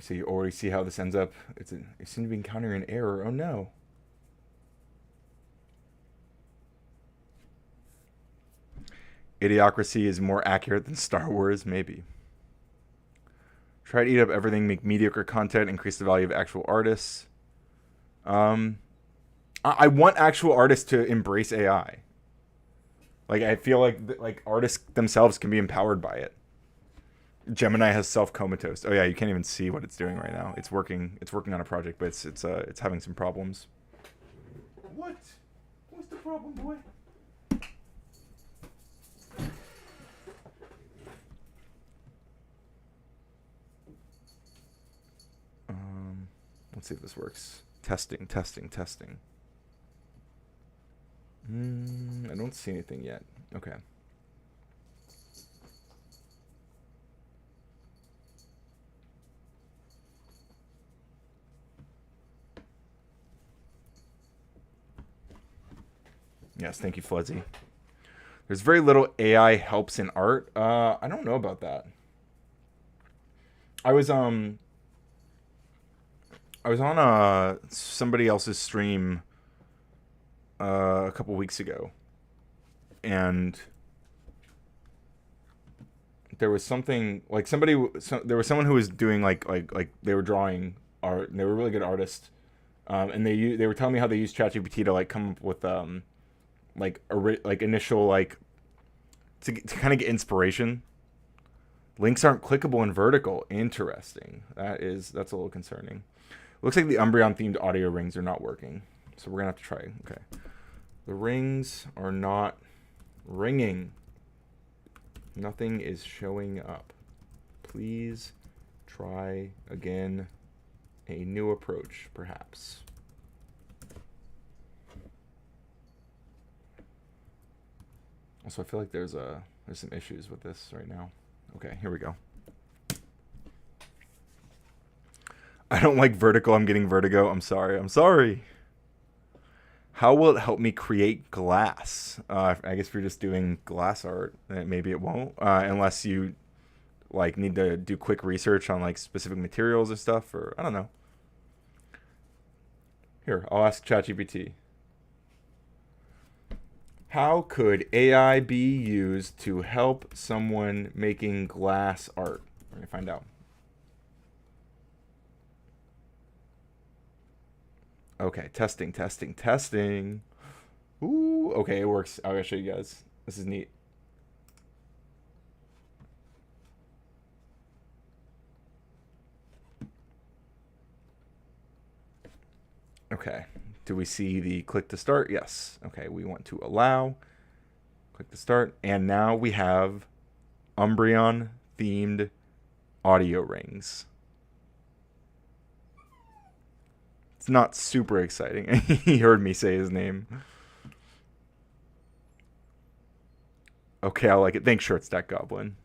So you already see how this ends up. It seems to be encountering an error. Oh no. Idiocracy is more accurate than Star Wars, maybe. Try to eat up everything, make mediocre content, increase the value of actual artists. I want actual artists to embrace AI. Like, I feel like artists themselves can be empowered by it. Gemini has self-comatose. Oh yeah, you can't even see what it's doing right now. It's working on a project, but it's having some problems. What? What's the problem, boy? Let's see if this works. Testing. I don't see anything yet. Okay. Yes, thank you, Fluzzy. There's very little AI helps in art. I don't know about that. I was on somebody else's stream a couple weeks ago, and there was something like there was someone who was doing like they were drawing art, and they were a really good artist, and they were telling me how they used ChatGPT to like come up with initial to kind of get inspiration. Links aren't clickable in vertical. Interesting. That's a little concerning. Looks like the Umbreon themed audio rings are not working, so we're gonna have to try. Okay, the rings are not ringing. Nothing is showing up. Please try again. A new approach, perhaps. Also, I feel like there's some issues with this right now. Okay, here we go. I don't like vertical. I'm getting vertigo. I'm sorry. How will it help me create glass? I guess if you're just doing glass art, maybe it won't. Unless you need to do quick research on specific materials and stuff, or I don't know. Here, I'll ask ChatGPT. How could AI be used to help someone making glass art? We're gonna find out. Okay, testing. Ooh, okay, it works. I'm gonna show you guys. This is neat. Okay, do we see the click to start? Yes. Okay, we want to allow. Click to start, and now we have Umbreon themed audio rings. It's not super exciting. He heard me say his name. Okay, I like it. Thanks, Short Stack Goblin.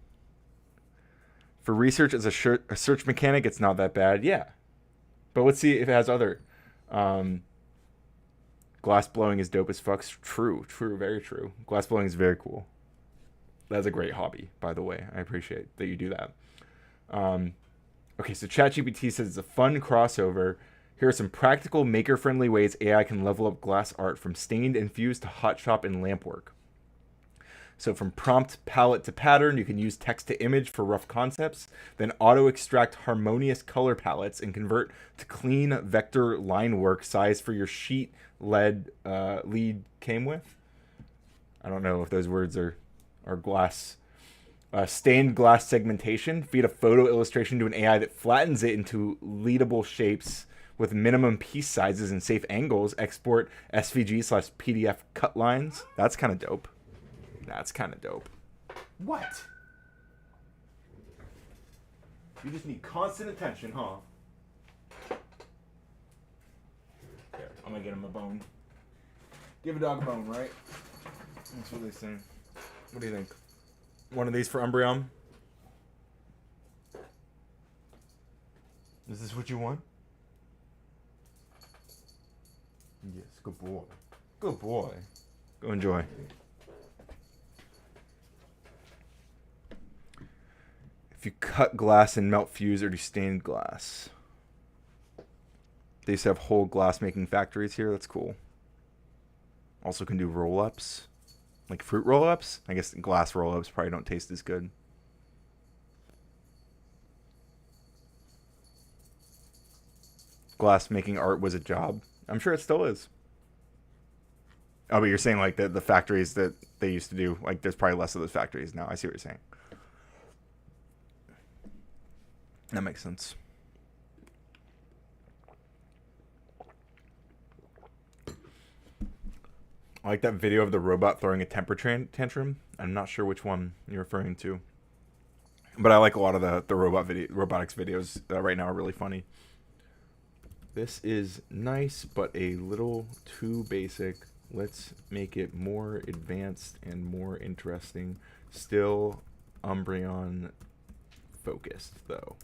For research as a search mechanic, it's not that bad. Yeah. But let's see if it has other. Glass blowing is dope as fuck. True, very true. Glass blowing is very cool. That's a great hobby, by the way. I appreciate that you do that. Okay, so ChatGPT says it's a fun crossover. Here are some practical, maker-friendly ways AI can level up glass art from stained infused to hot shop and lamp work. So from prompt palette to pattern, you can use text to image for rough concepts, then auto-extract harmonious color palettes and convert to clean vector line work size for your sheet lead came with. I don't know if those words are glass. Stained glass segmentation. Feed a photo illustration to an AI that flattens it into leadable shapes with minimum piece sizes and safe angles. Export SVG/PDF cut lines. That's kind of dope. What? You just need constant attention, huh? There, I'm gonna get him a bone. Give a dog a bone, right? That's what they say. What do you think? One of these for Umbreon? Is this what you want? Yes, good boy. Good boy. Go enjoy. If you cut glass and melt fuse or do stained glass. They used to have whole glass making factories here. That's cool. Also can do roll-ups. Like fruit roll-ups. I guess glass roll-ups probably don't taste as good. Glass making art was a job. I'm sure it still is. Oh, but you're saying like the factories that they used to do, like there's probably less of those factories now. I see what you're saying. That makes sense. I like that video of the robot throwing a temper tantrum. I'm not sure which one you're referring to, but I like a lot of the robotics videos right now are really funny. This is nice, but a little too basic. Let's make it more advanced and more interesting. Still Umbreon focused, though.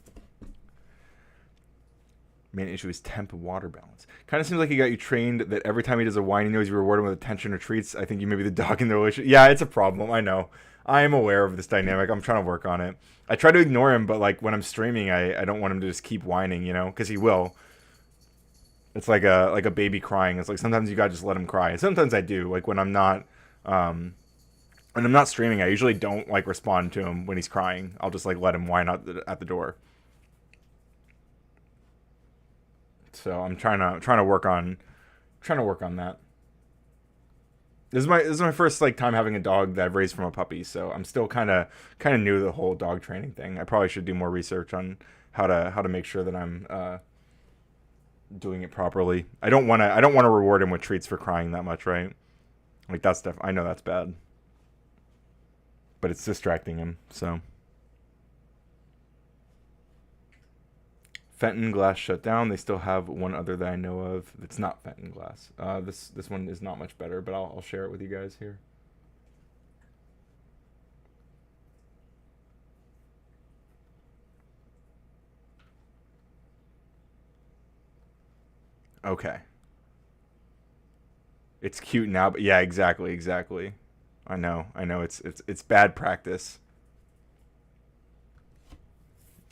Main issue is temp water balance. Kind of seems like he got you trained that every time he does a whiny noise, you reward him with attention or treats. I think you may be the dog in the relationship. Yeah, it's a problem. I know. I am aware of this dynamic. I'm trying to work on it. I try to ignore him, but like when I'm streaming, I don't want him to just keep whining, you know, because he will. It's like a baby crying. It's like sometimes you gotta just let him cry. And sometimes I do. Like when I'm not streaming, I usually don't like respond to him when he's crying. I'll just like let him whine out at the door. So I'm trying to work on that. This is my first like time having a dog that I've raised from a puppy, so I'm still kind of new to the whole dog training thing. I probably should do more research on how to make sure that I'm doing it properly. I don't want to reward him with treats for crying that much, right? Like that's I know that's bad, but it's distracting him. So Fenton Glass shut down. They still have one other that I know of that's not Fenton Glass. This one is not much better, but I'll share it with you guys here. Okay. It's cute now, but yeah, exactly. I know. It's bad practice.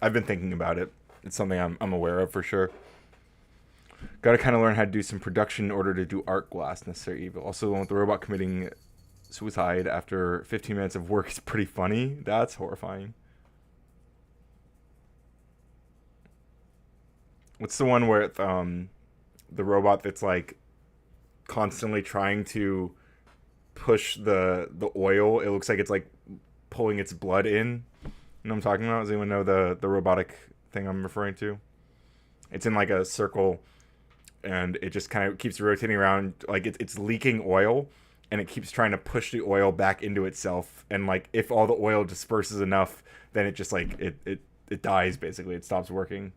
I've been thinking about it. It's something I'm aware of for sure. Got to kind of learn how to do some production in order to do art glass. Necessary evil. Also, the one with the robot committing suicide after 15 minutes of work is pretty funny. That's horrifying. What's the one where the robot that's like constantly trying to push the oil? It looks like it's like pulling its blood in. You know what I'm talking about? Does anyone know the robotic thing I'm referring to? It's in like a circle, and it just kind of keeps rotating around. Like it's leaking oil, and it keeps trying to push the oil back into itself. And like if all the oil disperses enough, then it just like it dies basically. It stops working.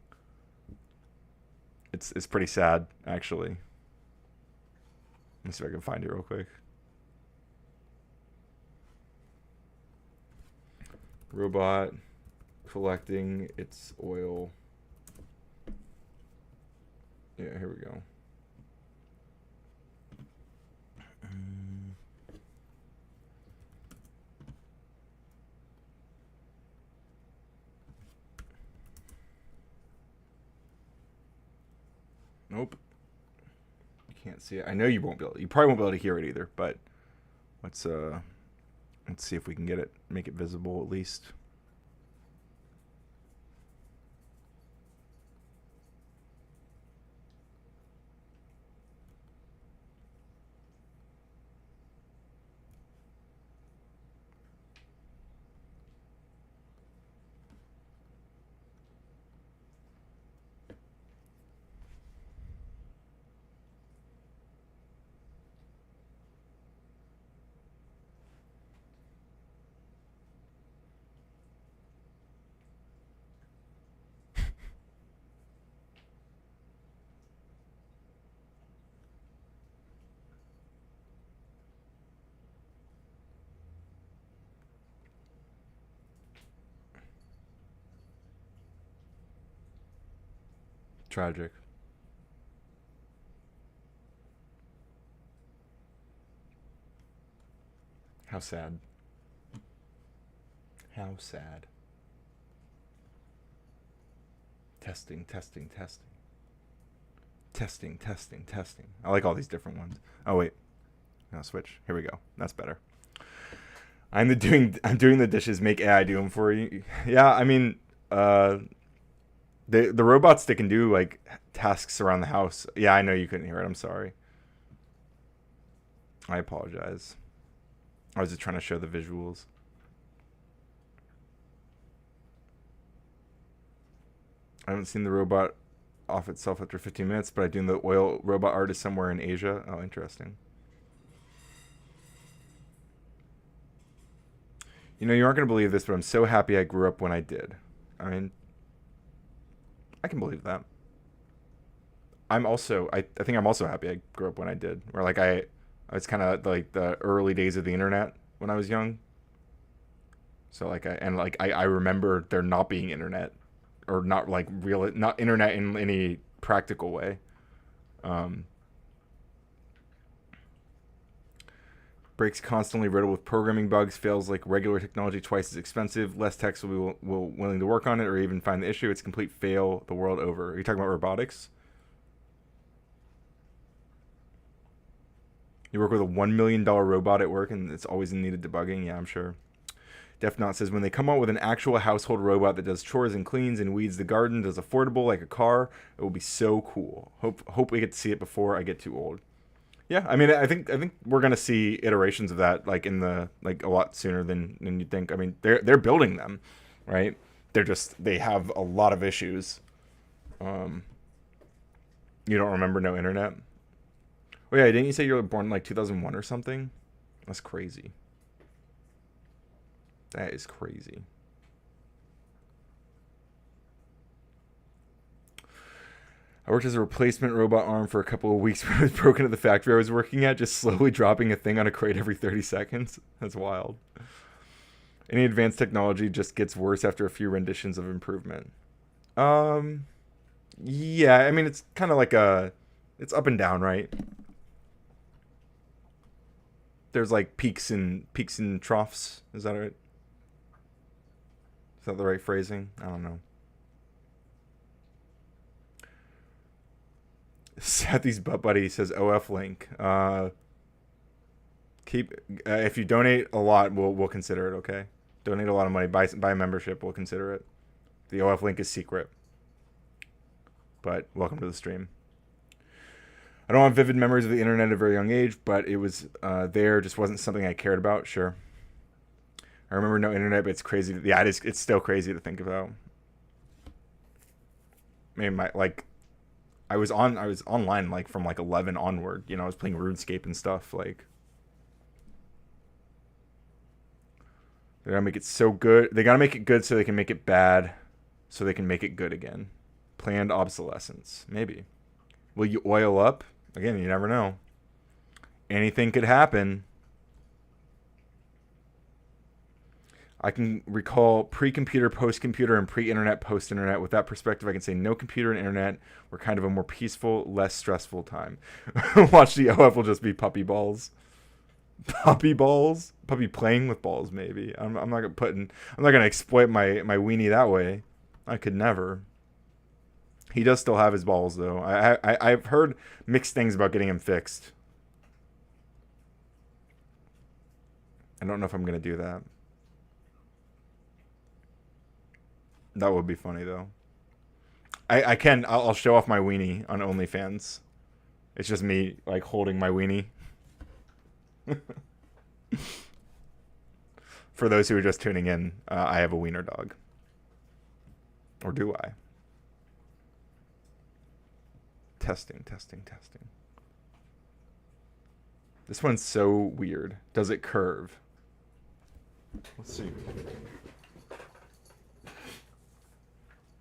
It's pretty sad actually. Let me see if I can find it real quick. Robot collecting its oil. Yeah, here we go. Nope. You can't see it. I know you won't be able. You probably won't be able to hear it either. But let's see if we can get it, make it visible at least. Tragic. How sad. How sad. Testing, testing, testing. Testing, testing, testing. I like all these different ones. Oh, wait. I'll switch. Here we go. That's better. I'm doing the dishes. Make AI do them for you. Yeah, I mean, the robots that can do like tasks around the house. Yeah, I know you couldn't hear it. I'm sorry. I apologize. I was just trying to show the visuals. I haven't seen the robot off itself after 15 minutes, but I do know the oil robot artist somewhere in Asia. Oh, interesting. You know, you aren't going to believe this, but I'm so happy I grew up when I did. I mean, I can believe that. I think I'm also happy I grew up when I did. Where like I was kind of like the early days of the internet when I was young. So like I remember there not being internet, or not like real, not internet in any practical way. Breaks constantly, riddled with programming bugs, fails like regular technology, twice as expensive, less techs will be willing to work on it or even find the issue. It's a complete fail the world over. Are you talking about robotics? You work with a $1 million robot at work and it's always in need of debugging? Yeah, I'm sure. DefNot says, when they come out with an actual household robot that does chores and cleans and weeds the garden, does affordable like a car, it will be so cool. Hope we get to see it before I get too old. Yeah, I mean, I think we're gonna see iterations of that like in the like a lot sooner than you'd think. I mean, they're building them, right? They have a lot of issues. You don't remember no internet? Oh yeah, didn't you say you were born in like 2001 or something? That's crazy. That is crazy. I worked as a replacement robot arm for a couple of weeks when it was broken at the factory I was working at, just slowly dropping a thing on a crate every 30 seconds. That's wild. Any advanced technology just gets worse after a few renditions of improvement. Yeah, I mean, it's kind of like it's up and down, right? There's like peaks and troughs. Is that right? Is that the right phrasing? I don't know. Sathy's butt buddy says OF link. If you donate a lot, we'll consider it. Okay, donate a lot of money, buy a membership, we'll consider it. The OF link is secret, but welcome to the stream. I don't have vivid memories of the internet at a very young age, but it was there. Just wasn't something I cared about. Sure, I remember no internet, but it's crazy. Yeah, it's still crazy to think about. I mean, I was online like from like 11 onward. You know, I was playing RuneScape and stuff. Like, they gotta make it so good. They gotta make it good so they can make it bad, so they can make it good again. Planned obsolescence, maybe. Will you oil up? Again, you never know. Anything could happen. I can recall pre-computer, post-computer, and pre-internet, post-internet. With that perspective, I can say no computer and internet were kind of a more peaceful, less stressful time. Watch the OF will just be puppy balls. Puppy balls? Puppy playing with balls, maybe. I'm not gonna exploit my weenie that way. I could never. He does still have his balls, though. I've heard mixed things about getting him fixed. I don't know if I'm gonna do that. That would be funny, though. I'll show off my weenie on OnlyFans. It's just me, like, holding my weenie. For those who are just tuning in, I have a wiener dog. Or do I? Testing. This one's so weird. Does it curve? Let's see.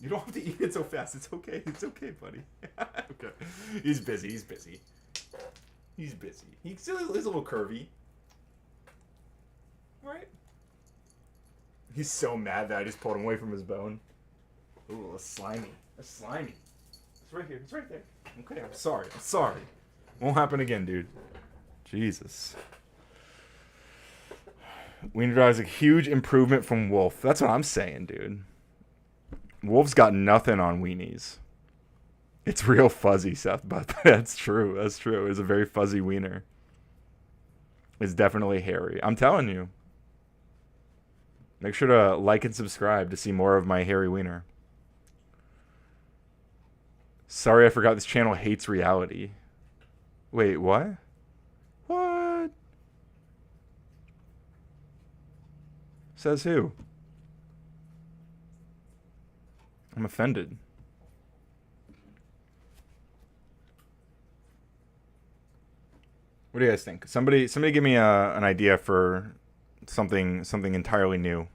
You don't have to eat it so fast. It's okay. It's okay, buddy. Okay. He's busy. He's busy. He's a little curvy. Right? He's so mad that I just pulled him away from his bone. Ooh, a slimy. It's right here. It's right there. Okay, I'm sorry. Won't happen again, dude. Jesus. Wiener Dog is a huge improvement from Wolf. That's what I'm saying, dude. Wolves got nothing on weenies. It's real fuzzy, Seth, but that's true. That's true. It's a very fuzzy wiener. It's definitely hairy. I'm telling you. Make sure to like and subscribe to see more of my hairy wiener. Sorry, I forgot this channel hates reality. Wait, what? What? Says who? I'm offended. What do you guys think? Somebody give me an idea for something entirely new.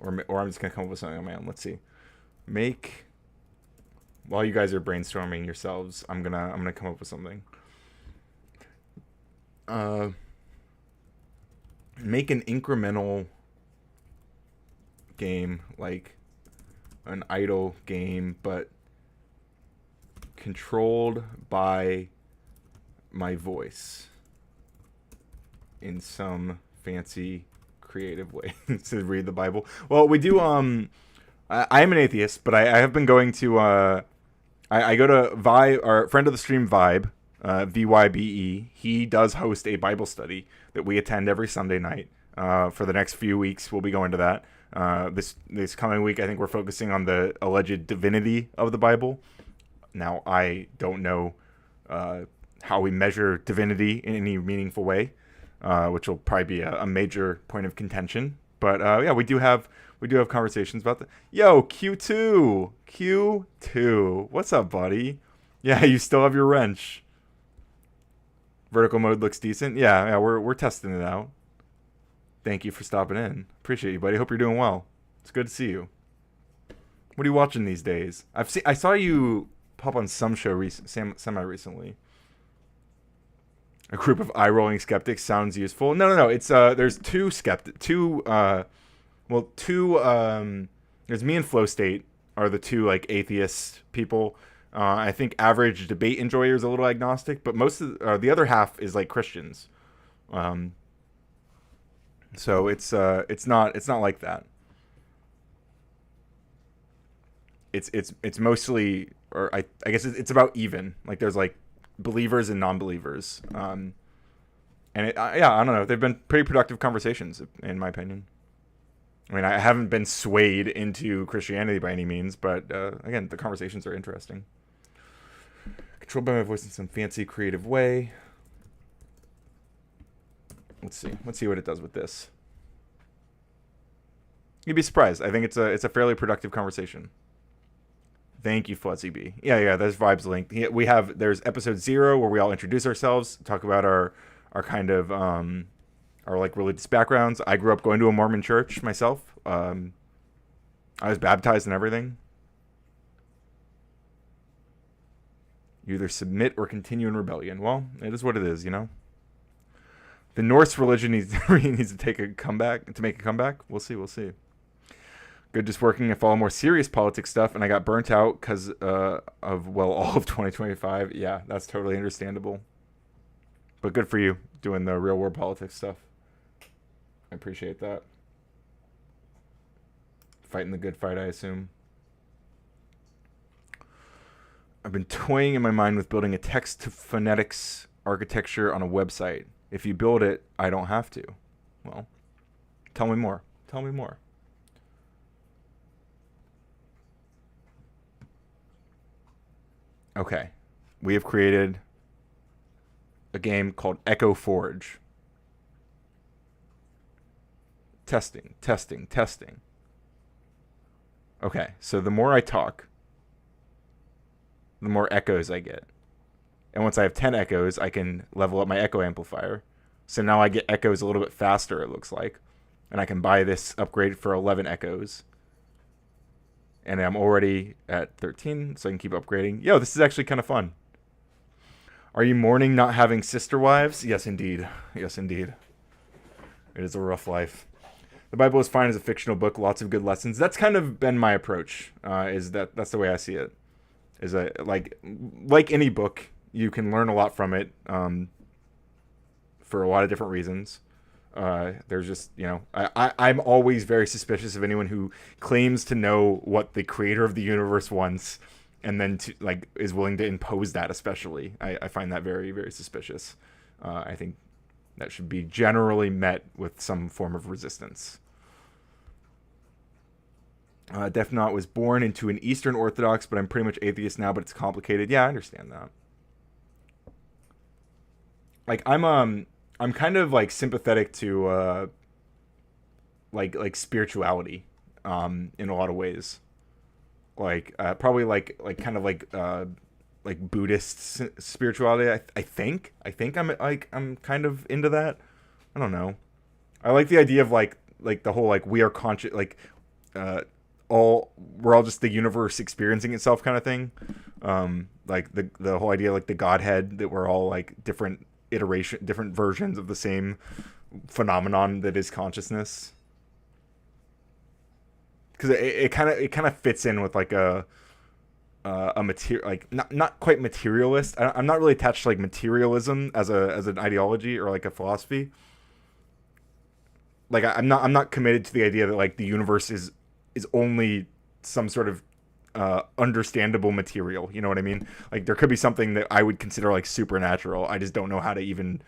Or I'm just gonna come up with something on my own. Let's see. While you guys are brainstorming yourselves, I'm gonna come up with something. Make an incremental game, like an idle game, but controlled by my voice in some fancy creative way. To read the Bible. Well, we do I am an atheist, but I have been going to I go to Vibe, our friend of the stream Vibe, VYBE. He does host a Bible study that we attend every Sunday night. For the next few weeks we'll be going to that. This coming week I think we're focusing on the alleged divinity of the Bible. Now, I don't know how we measure divinity in any meaningful way, which will probably be a major point of contention. But yeah, we do have conversations about that. Yo, Q2, what's up, buddy? Yeah, you still have your wrench. Vertical mode looks decent. Yeah, we're testing it out. Thank you for stopping in. Appreciate you, buddy. Hope you're doing well. It's good to see you. What are you watching these days? I saw you pop on some show semi recently. A group of eye-rolling skeptics sounds useful. No. It's there's there's me and Flow State are the two like atheist people. I think average debate enjoyer is a little agnostic, but most of the other half is like Christians. So it's not like that. It's mostly, or I guess it's about even. Like there's like believers and non-believers. And I don't know. They've been pretty productive conversations, in my opinion. I mean, I haven't been swayed into Christianity by any means, but again, the conversations are interesting. Controlled by my voice in some fancy, creative way. Let's see what it does with this. You'd be surprised. I think it's a fairly productive conversation. Thank you, Fuzzy B. Yeah, there's Vibes linked. There's episode 0 where we all introduce ourselves, talk about our kind of our like religious backgrounds. I grew up going to a Mormon church myself. I was baptized and everything. You either submit or continue in rebellion. Well, it is what it is, you know. The Norse religion needs to make a comeback. We'll see. Good, just working and follow more serious politics stuff, and I got burnt out because of all of 2025. Yeah, that's totally understandable. But good for you doing the real world politics stuff. I appreciate that. Fighting the good fight, I assume. I've been toying in my mind with building a text to phonetics architecture on a website. If you build it, I don't have to. Well, tell me more. Okay. We have created a game called Echo Forge. Testing. Okay, so the more I talk, the more echoes I get. And once I have 10 echoes, I can level up my echo amplifier. So now I get echoes a little bit faster, it looks like. And I can buy this upgrade for 11 echoes. And I'm already at 13, so I can keep upgrading. Yo, this is actually kind of fun. Are you mourning not having sister wives? Yes, indeed. It is a rough life. The Bible is fine as a fictional book. Lots of good lessons. That's kind of been my approach. That's the way I see it. Is like any book, you can learn a lot from it for a lot of different reasons. There's just, I'm always very suspicious of anyone who claims to know what the creator of the universe wants and then is willing to impose that. Especially, I find that very, very suspicious. I think that should be generally met with some form of resistance. Death Knot was born into an Eastern Orthodox, but I'm pretty much atheist now, but it's complicated. Yeah, I understand that. Like I'm kind of like sympathetic to like spirituality in a lot of ways. Like probably like kind of like Buddhist spirituality. I think I'm kind of into that. I don't know. I like the idea of like the whole like we are conscious, like we're all just the universe experiencing itself kind of thing. Like the whole idea, like the Godhead, that we're all like different different versions of the same phenomenon that is consciousness. Because it kind of fits in with like a material, like not quite materialist. I'm not really attached to like materialism as an ideology or like a philosophy. Like I'm not committed to the idea that like the universe is only some sort of understandable material. You know what I mean? Like there could be something that I would consider like supernatural. I just don't know how to even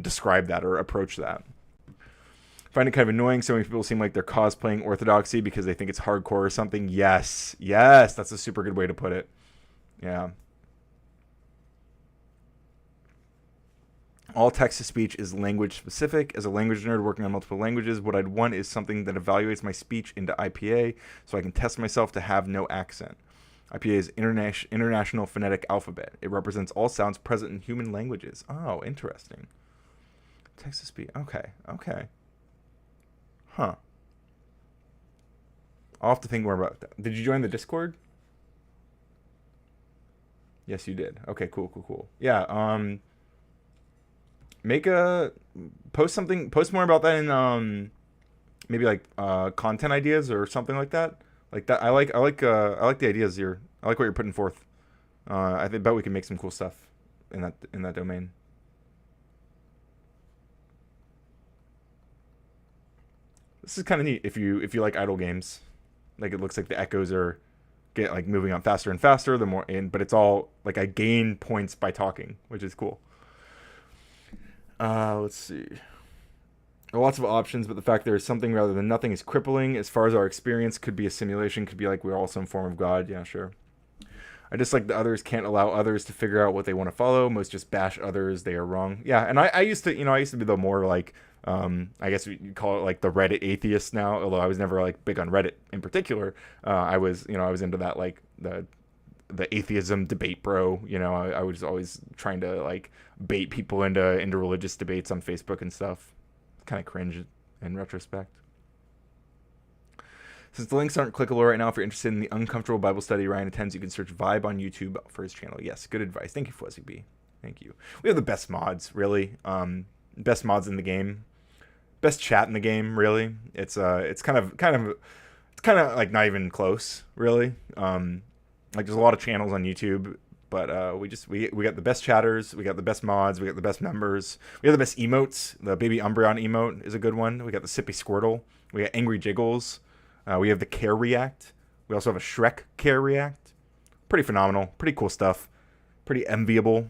describe that or approach that. I find it kind of annoying. So many people seem like they're cosplaying orthodoxy because they think it's hardcore or something. Yes, that's a super good way to put it. Yeah. All text-to-speech is language-specific. As a language nerd working on multiple languages, what I'd want is something that evaluates my speech into IPA so I can test myself to have no accent. IPA is International Phonetic Alphabet. It represents all sounds present in human languages. Oh, interesting. Text-to-speech. Okay. Huh. I'll have to think more about that. Did you join the Discord? Yes, you did. Okay, cool. Yeah, post more about that in maybe like content ideas or something like that. Like that, I like the ideas here. I like what you're putting forth. Bet we can make some cool stuff in that domain. This is kind of neat if you like idle games. Like it looks like the echoes are like moving on faster and faster the more but it's all like I gain points by talking, which is cool. Let's see. Lots of options, but the fact there is something rather than nothing is crippling. As far as our experience, could be a simulation, could be like we're all some form of God. Yeah, sure. I just like the others can't allow others to figure out what they want to follow. Most just bash others. They are wrong. Yeah, and I used to, I used to be the more like, I guess you call it like the Reddit atheist now. Although I was never like big on Reddit in particular. I was into that like the atheism debate bro. I was always trying to like bait people into religious debates on Facebook and stuff. Kind of cringe in retrospect. Since the links aren't clickable right now, if you're interested in the uncomfortable Bible study Ryan attends, you can search Vibe on YouTube for his channel. Yes, good advice. Thank you, Fuzzy B. Thank you. We have the best mods, really. Best mods in the game. Best chat in the game, really. It's kind of like not even close, really. Like there's a lot of channels on YouTube, but we got the best chatters, we got the best mods, we got the best members, we have the best emotes. The Baby Umbreon emote is a good one. We got the Sippy Squirtle, we got Angry Jiggles, we have the Care React, we also have a Shrek Care React. Pretty phenomenal, pretty cool stuff, pretty enviable.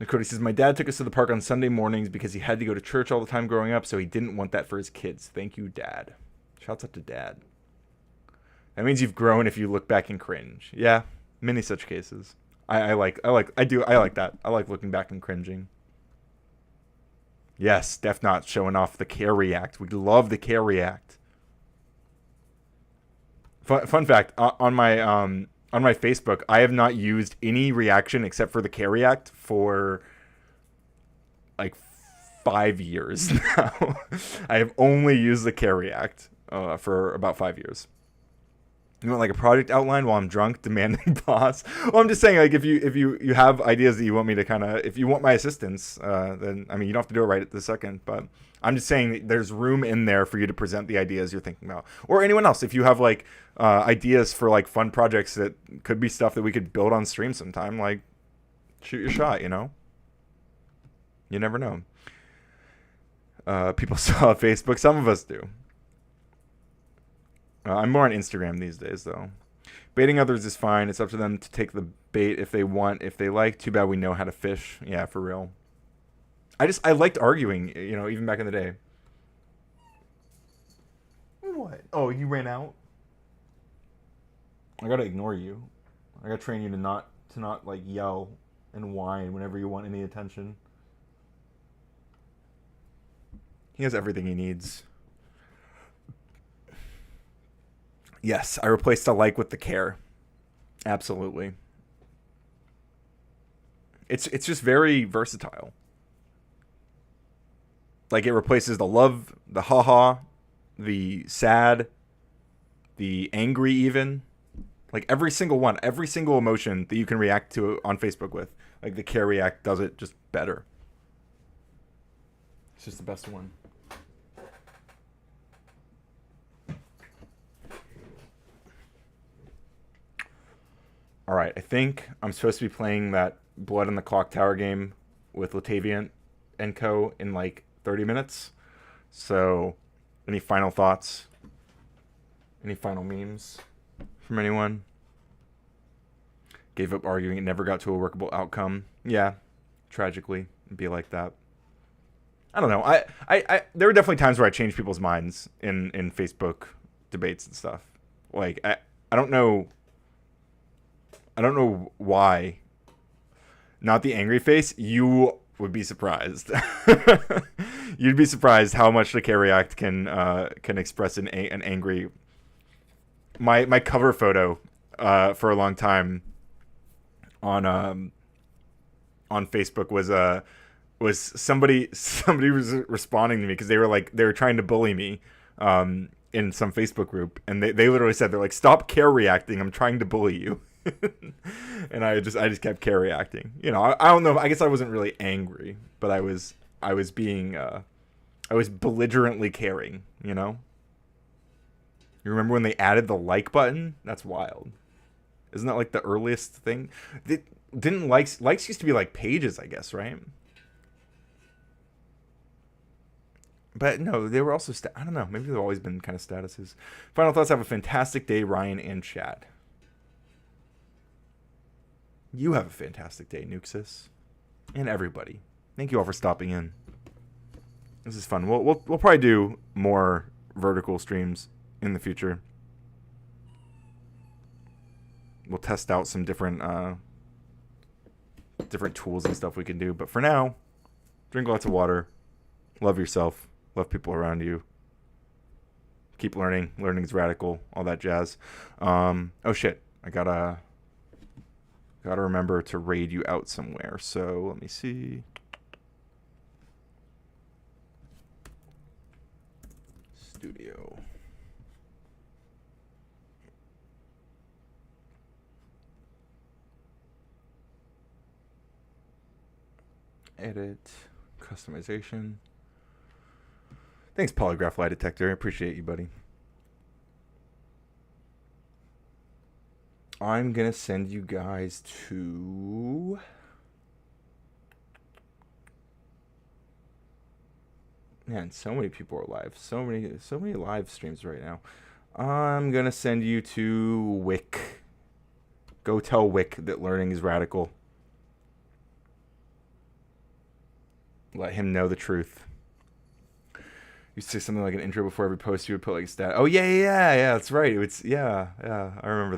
Nakoti says, my dad took us to the park on Sunday mornings because he had to go to church all the time growing up, so he didn't want that for his kids. Thank you, Dad. Shouts out to Dad. That means you've grown if you look back and cringe. Yeah, many such cases. I like that. I like looking back and cringing. Yes, Def Not showing off the Care React. We love the Care React. Fun fact, on my Facebook, I have not used any reaction except for the Care React for like 5 years now. I have only used the Care React for about 5 years. You want like a project outline while I'm drunk, demanding boss? Well, I'm just saying, like, if you have ideas that you want me to kind of, if you want my assistance, then I mean, you don't have to do it right at the second, but I'm just saying that there's room in there for you to present the ideas you're thinking about, or anyone else. If you have like ideas for like fun projects that could be stuff that we could build on stream sometime, like shoot your shot, You never know. People still have Facebook. Some of us do. I'm more on Instagram these days, though. Baiting others is fine. It's up to them to take the bait if they want, if they like. Too bad we know how to fish. Yeah, for real. I liked arguing, even back in the day. What? Oh, you ran out? I gotta ignore you. I gotta train you to not like yell and whine whenever you want any attention. He has everything he needs. Yes, I replaced the like with the care. Absolutely. It's just very versatile. Like it replaces the love, the haha, the sad, the angry even. Like every single one, every single emotion that you can react to on Facebook with. Like the care react does it just better. It's just the best one. All right, I think I'm supposed to be playing that Blood in the Clock Tower game with Latavian and co in like 30 minutes. So, any final thoughts? Any final memes from anyone? Gave up arguing and never got to a workable outcome. Yeah, tragically, it'd be like that. I don't know. I there were definitely times where I changed people's minds in Facebook debates and stuff. Like I don't know. I don't know why. Not the angry face. You would be surprised. You'd be surprised how much the care react can express an angry. My cover photo for a long time on Facebook was somebody was responding to me because they were trying to bully me in some Facebook group, and they literally said, they're like, stop care reacting, I'm trying to bully you. And I just kept care reacting. I don't know. I guess I wasn't really angry, but I was being I was belligerently caring. You remember when they added the like button? That's wild. Isn't that like the earliest thing? Didn't likes used to be like pages, I guess, right? But no, they were also I don't know. Maybe they've always been kind of statuses. Final thoughts. Have a fantastic day, Ryan and Chad. You have a fantastic day, Nuxus, and everybody. Thank you all for stopping in. This is fun. We'll probably do more vertical streams in the future. We'll test out some different tools and stuff we can do. But for now, drink lots of water. Love yourself. Love people around you. Keep learning. Learning is radical. All that jazz. Oh shit! I gotta remember to raid you out somewhere. So let me see. Studio. Edit. Customization. Thanks, Polygraph Lie Detector. I appreciate you, buddy. I'm going to send you guys to... Man, so many people are live. So many live streams right now. I'm going to send you to Wick. Go tell Wick that learning is radical. Let him know the truth. You say something like an intro before every post. You would put like a stat. Oh yeah, that's right. I remember that.